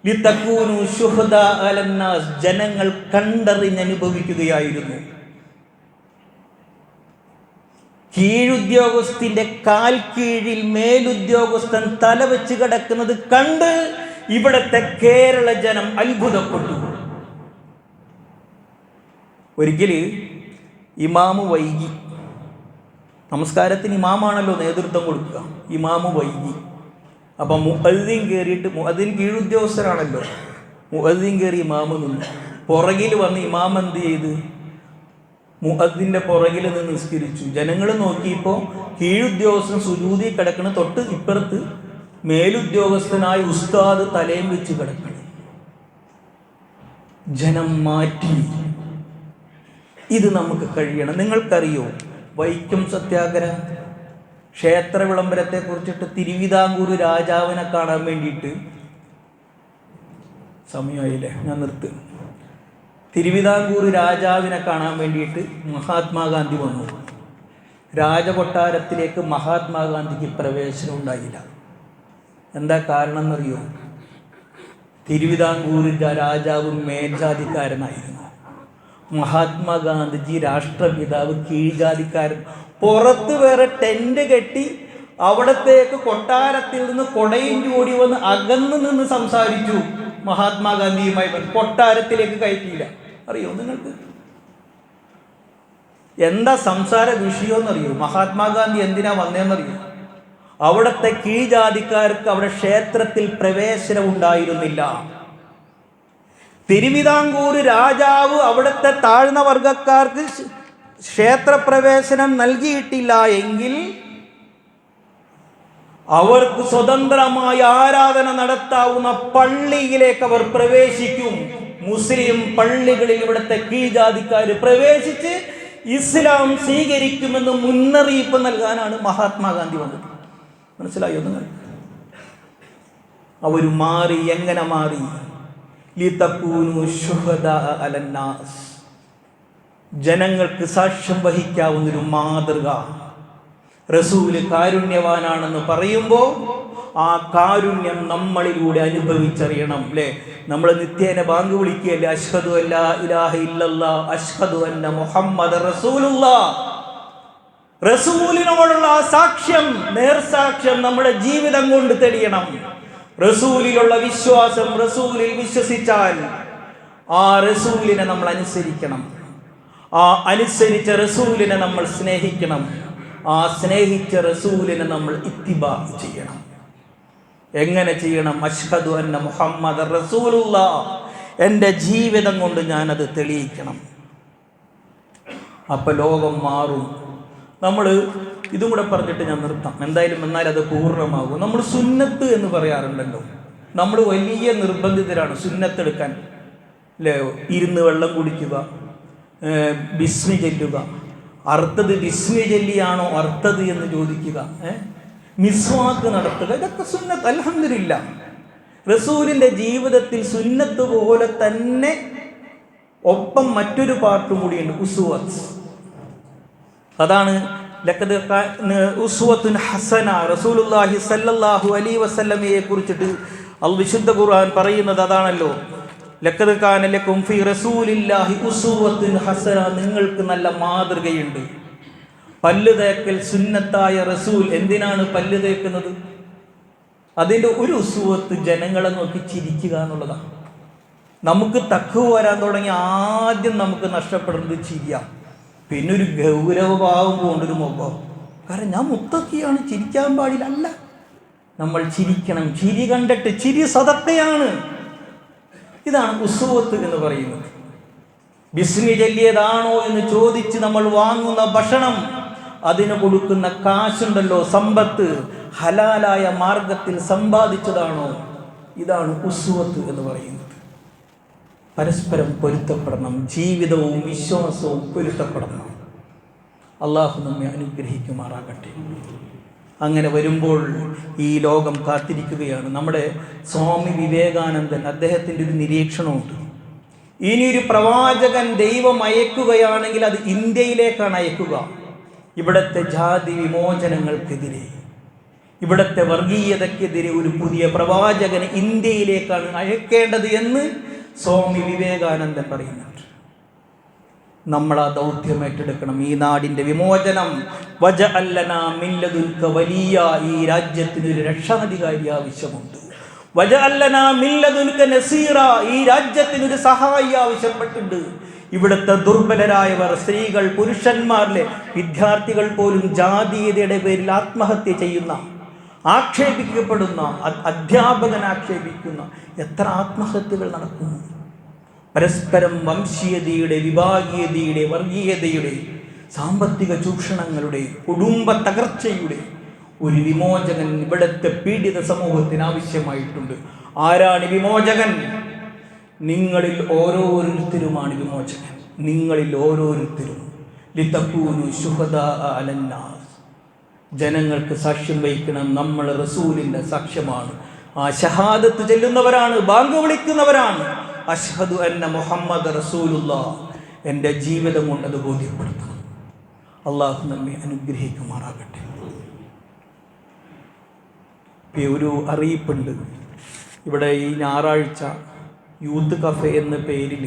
Speaker 1: ലിതകൂനു ശുഹദാ അലന്നാസ്, ജനങ്ങൾ കണ്ടറിഞ്ഞനുഭവിക്കുകയായിരുന്നു. കീഴുദ്യോഗസ്ഥന്റെ കാൽ കീഴിൽ മേലുദ്യോഗസ്ഥൻ തല വെച്ച് കിടക്കുന്നത് കണ്ട് ഇവിടത്തെ കേരള ജനം അത്ഭുതപ്പെട്ടു. ഒരിക്കൽ ഇമാമ് വൈകി. നമസ്കാരത്തിന് ഇമാമാണല്ലോ നേതൃത്വം കൊടുക്കുക. ഇമാമ് വൈകി. അപ്പം മുഅദ്ദിൻ കയറിയിട്ട്, മുഅദ്ദിൻ കീഴുദ്യോഗസ്ഥരാണല്ലോ, മുഅദ്ദിൻ കയറി ഇമാമ് നിന്നു. പുറകിൽ വന്ന് ഇമാം എന്ത് ചെയ്ത്? മുഅദ്ദിൻ്റെ പുറകിൽ നിന്ന് നിസ്കരിച്ചു. ജനങ്ങൾ നോക്കിയപ്പോൾ കീഴുദ്യോഗസ്ഥൻ സുജൂദി കിടക്കണ, തൊട്ട് ഇപ്പുറത്ത് മേലുദ്യോഗസ്ഥനായ ഉസ്താദ് തലയും വെച്ച് കിടക്കണം. ജനം മാറ്റി. ഇത് നമുക്ക് കഴിയണം. നിങ്ങൾക്കറിയോ വൈക്കം സത്യാഗ്രഹ ക്ഷേത്ര വിളംബരത്തെ കുറിച്ചിട്ട് തിരുവിതാംകൂർ രാജാവിനെ കാണാൻ വേണ്ടിയിട്ട്, സമയമായില്ലേ, ഞാൻ നിർത്തും. തിരുവിതാംകൂർ രാജാവിനെ കാണാൻ വേണ്ടിയിട്ട് മഹാത്മാഗാന്ധി വന്നു. രാജകൊട്ടാരത്തിലേക്ക് മഹാത്മാഗാന്ധിക്ക് പ്രവേശനം ഉണ്ടായില്ല. എന്താ കാരണം എന്നറിയോ? തിരുവിതാംകൂർ രാജാവ് മേൽജാതിക്കാരനായിരുന്നു. മഹാത്മാഗാന്ധിജി രാഷ്ട്രപിതാവ് കീഴ്ജാതിക്കാരൻ. പുറത്ത് വേറെ ടെൻ്റ് കെട്ടി അവിടത്തേക്ക് കൊട്ടാരത്തിൽ നിന്ന് കൊടയും ചൂടി വന്ന് അകന്നു നിന്ന് സംസാരിച്ചു മഹാത്മാഗാന്ധിയുമായി. കൊട്ടാരത്തിലേക്ക് കയറ്റിയില്ല. അറിയോ നിങ്ങൾക്ക് എന്താ സംസാര വിഷയമെന്നറിയോ? മഹാത്മാഗാന്ധി എന്തിനാ വന്നതെന്നറിയോ? അവിടുത്തെ കീഴ്ജാതിക്കാർക്ക് അവിടെ ക്ഷേത്രത്തിൽ പ്രവേശനം ഉണ്ടായിരുന്നില്ല. തിരുവിതാംകൂർ രാജാവ് അവിടുത്തെ താഴ്ന്ന വർഗക്കാർക്ക് ക്ഷേത്രപ്രവേശനം നൽകിയിട്ടില്ല എങ്കിൽ അവർക്ക് സ്വതന്ത്രമായി ആരാധന നടത്താവുന്ന പള്ളിയിലേക്ക് അവർ പ്രവേശിക്കും. മുസ്ലിം പള്ളികളിൽ ഇവിടുത്തെ കീഴ്ജാതിക്കാർ പ്രവേശിച്ച് ഇസ്ലാം സ്വീകരിക്കുമെന്ന് മുന്നറിയിപ്പ് നൽകാനാണ് മഹാത്മാഗാന്ധി വന്നത്. മനസ്സിലായോ നിങ്ങൾ? അവർ മാറി. എങ്ങനെ മാറി? ലിതകൂനു ശുഹദാ അലന്നാസ്, ജനങ്ങൾക്ക് സാക്ഷ്യം വഹിക്കാവുന്നൊരു മാതൃക. റസൂല് കാരുണ്യവാനാണെന്ന് പറയുമ്പോൾ ആ കാരുണ്യം നമ്മളിലൂടെ അനുഭവിച്ചറിയണം. അല്ലേ? നമ്മൾ നിത്യേന ബാങ്ക് വിളിക്കുകയല്ലേ, അഷ്ഹദു അല്ലാ ഇലാഹ ഇല്ലല്ലാഹ് അഷ്ഹദു അന്ന മുഹമ്മദ റസൂലുള്ളാഹ്. റസൂലിനോടുള്ള ആ സാക്ഷ്യം, നേർസാക്ഷ്യം നമ്മുടെ ജീവിതം കൊണ്ട് തെളിയണം. റസൂലിലുള്ള വിശ്വാസം, റസൂലിൽ വിശ്വസിച്ചാൽ ആ റസൂലിനെ നമ്മൾ അനുസരിക്കണം. ആ അനുസരിച്ച റസൂലിനെ നമ്മൾ സ്നേഹിക്കണം. ആ സ്നേഹിച്ച റസൂലിനെ നമ്മൾ ഇത്തിബാ ചെയ്യണം. എങ്ങനെ ചെയ്യണം? അഷ്ഹദു അന്ന മുഹമ്മദ് റസൂലുള്ളാഹ്, എൻ്റെ ജീവിതം കൊണ്ട് ഞാനത് തെളിയിക്കണം. അപ്പം ലോകം മാറും. നമ്മൾ ഇതും കൂടെ പറഞ്ഞിട്ട് ഞാൻ നിർത്താം. എന്നാൽ അത് പൂർണ്ണമാകും. നമ്മൾ സുന്നത്ത് എന്ന് പറയാറുണ്ടല്ലോ. നമ്മൾ വലിയ നിർബന്ധിതരാണ് സുന്നത്തെടുക്കാൻ. അല്ലേ? ഇരുന്ന് വെള്ളം കുടിക്കുക, ബിസ്മി ചൊല്ലുക. അർത്ഥത് ബിസ്മി ചൊല്ലിയാണോ അർത്ഥത് എന്ന് ചോദിക്കുക, മിസ്വാക്ക് നടത്തുക, ഇതൊക്കെ സുന്നത്ത്. അൽഹംദുലില്ലാഹ്, റസൂലിൻ്റെ ജീവിതത്തിൽ സുന്നത്ത് പോലെ തന്നെ ഒപ്പം മറ്റൊരു പാർട്ടും കൂടിയുണ്ട്, ഉസ്വത്ത്. അതാണ് ലഖദ് ഉസ്വത്തുൻ ഹസന. റസൂലുള്ളാഹി സ്വല്ലല്ലാഹു അലൈഹി വസല്ലമയെ കുറിച്ചിട്ട് വിശുദ്ധ ഖുർആൻ പറയുന്നത് അതാണല്ലോ. ലഖദ് കാന ലക്കും ഫീ റസൂലില്ലാഹി ഉസ്വത്തുൻ ഹസന, നിങ്ങൾക്ക് നല്ല മാതൃകയുണ്ട്. പല്ല് തേക്കൽ സുന്നത്തായ റസൂൽ എന്തിനാണ് പല്ല് തേക്കുന്നത്? അതിൻ്റെ ഒരു ഉസ്വത്ത് ജനങ്ങളെ നോക്കി ചിരിക്കുക എന്നുള്ളതാണ്. നമുക്ക് തഖ്വ വരാൻ തുടങ്ങി ആദ്യം നമുക്ക് നഷ്ടപ്പെടുന്നത് ചിരിയാണ്. പിന്നെ ഒരു ഗൗരവഭാവം കൊണ്ടൊരു മുഖം. കാരണം ഞാൻ മുത്തക്കിയാണ്, ചിരിക്കാൻ പാടില്ല. അല്ല, നമ്മൾ ചിരിക്കണം. ചിരി കണ്ടിട്ട്, ചിരി സദഖയാണ്. ഇതാണ് ഉസ്വത്ത് എന്ന് പറയുന്നത്. ബിസ്മി ചൊല്ലിയതാണോ എന്ന് ചോദിച്ച് നമ്മൾ വാങ്ങുന്ന ഭക്ഷണം, അതിന് കൊടുക്കുന്ന കാശുണ്ടല്ലോ, സമ്പത്ത്, ഹലാലായ മാർഗത്തിൽ സമ്പാദിച്ചതാണോ? ഇതാണ് ഉസ്വത്ത് എന്ന് പറയുന്നത്. പരസ്പരം പൊരുത്തപ്പെടണം. ജീവിതവും വിശ്വാസവും പൊരുത്തപ്പെടണം. അള്ളാഹു നമ്മെ അനുഗ്രഹിക്കുമാറാകട്ടെ. അങ്ങനെ വരുമ്പോൾ ഈ ലോകം കാത്തിരിക്കുകയാണ്. നമ്മുടെ സ്വാമി വിവേകാനന്ദൻ, അദ്ദേഹത്തിൻ്റെ ഒരു നിരീക്ഷണമുണ്ട്. ഇനിയൊരു പ്രവാചകൻ ദൈവം അയക്കുകയാണെങ്കിൽ അത് ഇന്ത്യയിലേക്കാണ് അയക്കുക. ഇവിടുത്തെ ജാതി വിമോചനങ്ങൾക്കെതിരെ, ഇവിടുത്തെ വർഗീയതയ്ക്കെതിരെ ഒരു പുതിയ പ്രവാചകനെ ഇന്ത്യയിലേക്കാണ് അയക്കേണ്ടത് എന്ന് സ്വാമി വിവേകാനന്ദൻ പറയുന്നുണ്ട്. നമ്മൾ ആ ദൗത്യം ഏറ്റെടുക്കണം. ഈ നാടിൻ്റെ വിമോചനം. വജഅൽ ലനാ മിൻ ലദുൻക വലിയ, ഈ രാജ്യത്തിന് ഒരു രക്ഷാധികാരി ആവശ്യമുണ്ട്. വജഅൽ ലനാ മിൻ ലദുൻക നസീറ, ഈ രാജ്യത്തിന് ഒരു സഹായി ആവശ്യപ്പെട്ടിട്ടുണ്ട്. ഇവിടുത്തെ ദുർബലരായവർ, സ്ത്രീകൾ, പുരുഷന്മാരിലെ വിദ്യാർത്ഥികൾ പോലും ജാതീയതയുടെ പേരിൽ ആത്മഹത്യ ചെയ്യുന്ന, ആക്ഷേപിക്കപ്പെടുന്ന, അധ്യാപകൻ ആക്ഷേപിക്കുന്ന എത്ര ആത്മഹത്യകൾ നടക്കുന്നു. പരസ്പരം വംശീയതയുടെ, വിഭാഗീയതയുടെ, വർഗീയതയുടെ, സാമ്പത്തിക ചൂഷണങ്ങളുടെ, കുടുംബ തകർച്ചയുടെ ഒരു വിമോചകൻ ഇവിടുത്തെ പീഡിത സമൂഹത്തിന് ആവശ്യമായിട്ടുണ്ട്. ആരാണ് വിമോചകൻ? നിങ്ങളിൽ ഓരോരുത്തരുമാണ് വിമോചകൻ. നിങ്ങളിൽ ഓരോരുത്തരും. ലിതകൂനു ശുഹദാ അലന്നാസ്, ജനങ്ങൾക്ക് സാക്ഷ്യം വഹിക്കണം. നമ്മൾ റസൂലിൻ്റെ സാക്ഷ്യമാണ്. ആ ഷഹാദത്ത് ചെല്ലുന്നവരാണ്, ബാങ്ക് വിളിക്കുന്നവരാണ്. അഷ്ഹദു അന്ന മുഹമ്മദ് റസൂലുള്ളാഹ്, എൻ്റെ ജീവിതം കൊണ്ട് അത് ബോധ്യപ്പെടുത്തണം. അള്ളാഹു നമ്മെ അനുഗ്രഹിക്കുമാറാകട്ടെ. ഒരു അറിയിപ്പുണ്ട്. ഇവിടെ ഈ ഞായറാഴ്ച യൂത്ത് കഫേ എന്ന പേരിൽ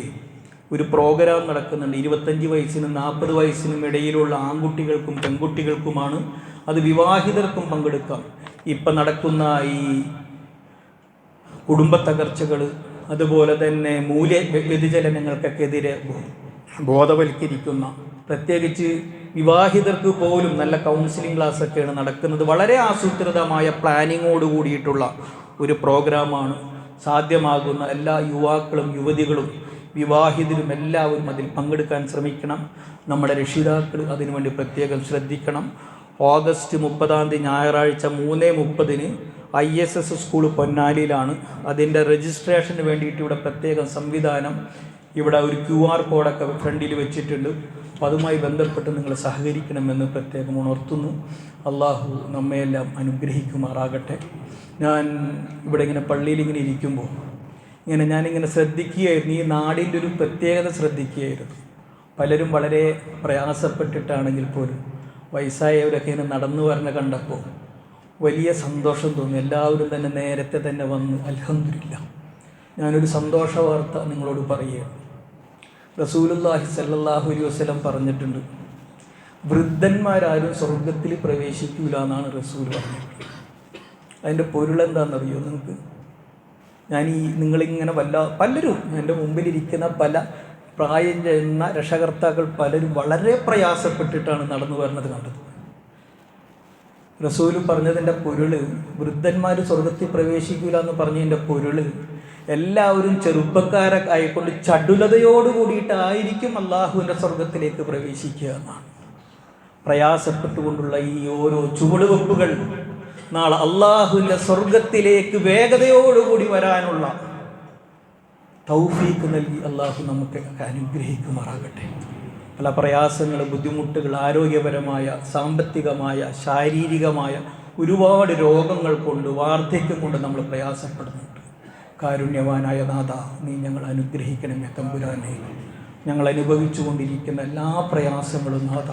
Speaker 1: ഒരു പ്രോഗ്രാം നടക്കുന്നുണ്ട്. 25 വയസ്സിനും 40 വയസ്സിനും ഇടയിലുള്ള ആൺകുട്ടികൾക്കും പെൺകുട്ടികൾക്കുമാണ്. അത് വിവാഹിതർക്കും പങ്കെടുക്കാം. ഇപ്പം നടക്കുന്ന ഈ കുടുംബ തകർച്ചകൾ, അതുപോലെ തന്നെ മൂല്യ വ്യതിചലനങ്ങൾക്കെതിരെ ബോധവൽക്കരിക്കുന്ന, പ്രത്യേകിച്ച് വിവാഹിതർക്ക് പോലും നല്ല കൗൺസിലിംഗ് ക്ലാസ്സൊക്കെയാണ് നടക്കുന്നത്. വളരെ ആസൂത്രിതമായ പ്ലാനിങ്ങോട് കൂടിയിട്ടുള്ള ഒരു പ്രോഗ്രാമാണ്. സാധ്യമാകുന്ന എല്ലാ യുവാക്കളും യുവതികളും വിവാഹിതരും എല്ലാവരും അതിൽ പങ്കെടുക്കാൻ ശ്രമിക്കണം. നമ്മുടെ രക്ഷിതാക്കൾ അതിനുവേണ്ടി പ്രത്യേകം ശ്രദ്ധിക്കണം. ഓഗസ്റ്റ് 30 ഞായറാഴ്ച 3:30 ISS സ്കൂൾ പൊന്നാലിയിലാണ്. അതിൻ്റെ രജിസ്ട്രേഷന് വേണ്ടിയിട്ട് ഇവിടെ പ്രത്യേകം സംവിധാനം, ഇവിടെ ഒരു QR കോഡൊക്കെ ഫ്രണ്ടിൽ വെച്ചിട്ടുണ്ട്. അപ്പോൾ അതുമായി ബന്ധപ്പെട്ട് നിങ്ങൾ സഹകരിക്കണമെന്ന് പ്രത്യേകം ഉണർത്തുന്നു. അള്ളാഹു നമ്മയെല്ലാം അനുഗ്രഹിക്കുമാറാകട്ടെ. ഞാൻ ഇവിടെ ഇങ്ങനെ പള്ളിയിൽ ഇങ്ങനെ ഇരിക്കുമ്പോൾ ഞാനിങ്ങനെ ശ്രദ്ധിക്കുകയായിരുന്നു, ഈ നാടിൻ്റെ ഒരു പ്രത്യേകത ശ്രദ്ധിക്കുകയായിരുന്നു. പലരും വളരെ പ്രയാസപ്പെട്ടിട്ടാണെങ്കിൽ പോലും വയസ്സായവരൊക്കെ ഇങ്ങനെ നടന്നു വരണ കണ്ടപ്പോൾ വലിയ സന്തോഷം തോന്നി. എല്ലാവരും തന്നെ നേരത്തെ തന്നെ വന്ന് അൽഹംദുലില്ലാഹ്. ഞാനൊരു സന്തോഷ വാർത്ത നിങ്ങളോട് പറയുകയാണ്. റസൂലുള്ളാഹി സ്വല്ലല്ലാഹു അലൈഹി വസല്ലം പറഞ്ഞിട്ടുണ്ട്, വൃദ്ധന്മാരാരും സ്വർഗത്തിൽ പ്രവേശിക്കില്ല എന്നാണ് റസൂൽ പറഞ്ഞിട്ടുള്ളത്. അതിൻ്റെ പൊരുളെന്താണെന്നറിയോ നിങ്ങൾക്ക്? നിങ്ങളിങ്ങനെ പലരും എൻ്റെ മുമ്പിലിരിക്കുന്ന പല പ്രായം ചെയ്യുന്ന രക്ഷകർത്താക്കൾ പലരും വളരെ പ്രയാസപ്പെട്ടിട്ടാണ് നടന്നു വരുന്നത് കണ്ടത്. റസൂൽ പറഞ്ഞതിൻ്റെ പൊരുള്, വൃദ്ധന്മാർ സ്വർഗത്തിൽ പ്രവേശിക്കില്ല എന്ന് പറഞ്ഞതിൻ്റെ പൊരുള്, എല്ലാവരും ചെറുപ്പക്കാരെ ആയിക്കൊണ്ട് ചടുലതയോട് കൂടിയിട്ടായിരിക്കും അള്ളാഹുവിൻ്റെ സ്വർഗത്തിലേക്ക് പ്രവേശിക്കുക എന്നാണ്. പ്രയാസപ്പെട്ടുകൊണ്ടുള്ള ഈ ഓരോ ചുവടുവെപ്പുകൾ നാളെ അള്ളാഹുവിൻ്റെ സ്വർഗത്തിലേക്ക് വേഗതയോടുകൂടി വരാനുള്ള തൗഫീക്ക് നൽകി അള്ളാഹു നമുക്ക് അനുഗ്രഹിക്കുമാറാകട്ടെ. പല പ്രയാസങ്ങൾ, ബുദ്ധിമുട്ടുകൾ, ആരോഗ്യപരമായ, സാമ്പത്തികമായ, ശാരീരികമായ ഒരുപാട് രോഗങ്ങൾ കൊണ്ട്, വാർദ്ധക്യം കൊണ്ട് നമ്മൾ പ്രയാസപ്പെടുന്നുണ്ട്. കാരുണ്യവാനായ നാഥ, നീ ഞങ്ങൾ അനുഗ്രഹിക്കണമേ തമ്പുരാനെ. ഞങ്ങൾ അനുഭവിച്ചു കൊണ്ടിരിക്കുന്ന എല്ലാ പ്രയാസങ്ങളും നാഥ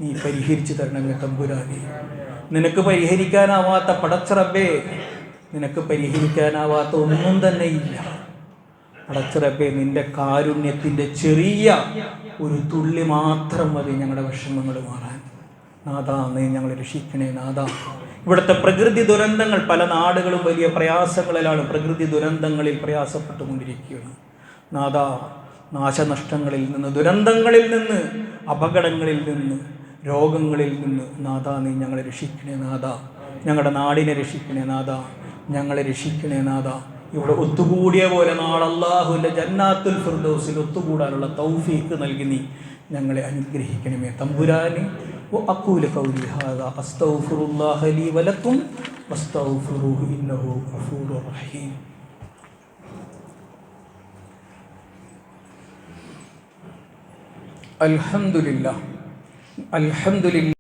Speaker 1: നീ പരിഹരിച്ചു തരണമേ തമ്പുരാനെ. നിനക്ക് പരിഹരിക്കാനാവാത്ത പടച്ചറബേ, നിനക്ക് പരിഹരിക്കാനാവാത്ത ഒന്നും തന്നെ ഇല്ല പടച്ചറബേ. നിന്റെ കാരുണ്യത്തിൻ്റെ ചെറിയ ഒരു തുള്ളി മാത്രം മതി ഞങ്ങളുടെ വിഷമങ്ങൾ മാറാൻ. നാഥാ, നീ ഞങ്ങളെ രക്ഷിക്കണേ നാഥാ. ഇവിടുത്തെ പ്രകൃതി ദുരന്തങ്ങൾ, പല നാടുകളും വലിയ പ്രയാസങ്ങളിലാണ്, പ്രകൃതി ദുരന്തങ്ങളിൽ പ്രയാസപ്പെട്ടുകൊണ്ടിരിക്കുകയാണ് നാഥാ. നാശനഷ്ടങ്ങളിൽ നിന്ന്, ദുരന്തങ്ങളിൽ നിന്ന്, അപകടങ്ങളിൽ നിന്ന്, രോഗങ്ങളിൽ നിന്ന് നാഥാ നീ ഞങ്ങളെ രക്ഷിക്കണേ നാഥാ. ഞങ്ങളുടെ നാടിനെ രക്ഷിക്കണേ നാഥാ, ഞങ്ങളെ രക്ഷിക്കണേ നാഥാ. ഇവിടെ ഒത്തുകൂടിയ പോലെ നാളെ അല്ലാഹുവിൻ്റെ ജന്നാത്തുൽ ഫിർദൗസിൽ ഒത്തുകൂടാനുള്ള തൗഫീഖ് നൽകി നീ ഞങ്ങളെ അനുഗ്രഹിക്കണമേ തമ്പുരാനെ. വഅഖൂലു ഖൗലി ഹാദാ അസ്തഗ്ഫിറുല്ലാഹ ലീ വലക്കും വസ്തഗ്ഫിറൂഹു ഇന്നഹു ഗഫൂറുർ റഹീം. അൽഹംദുലില്ലാഹ്.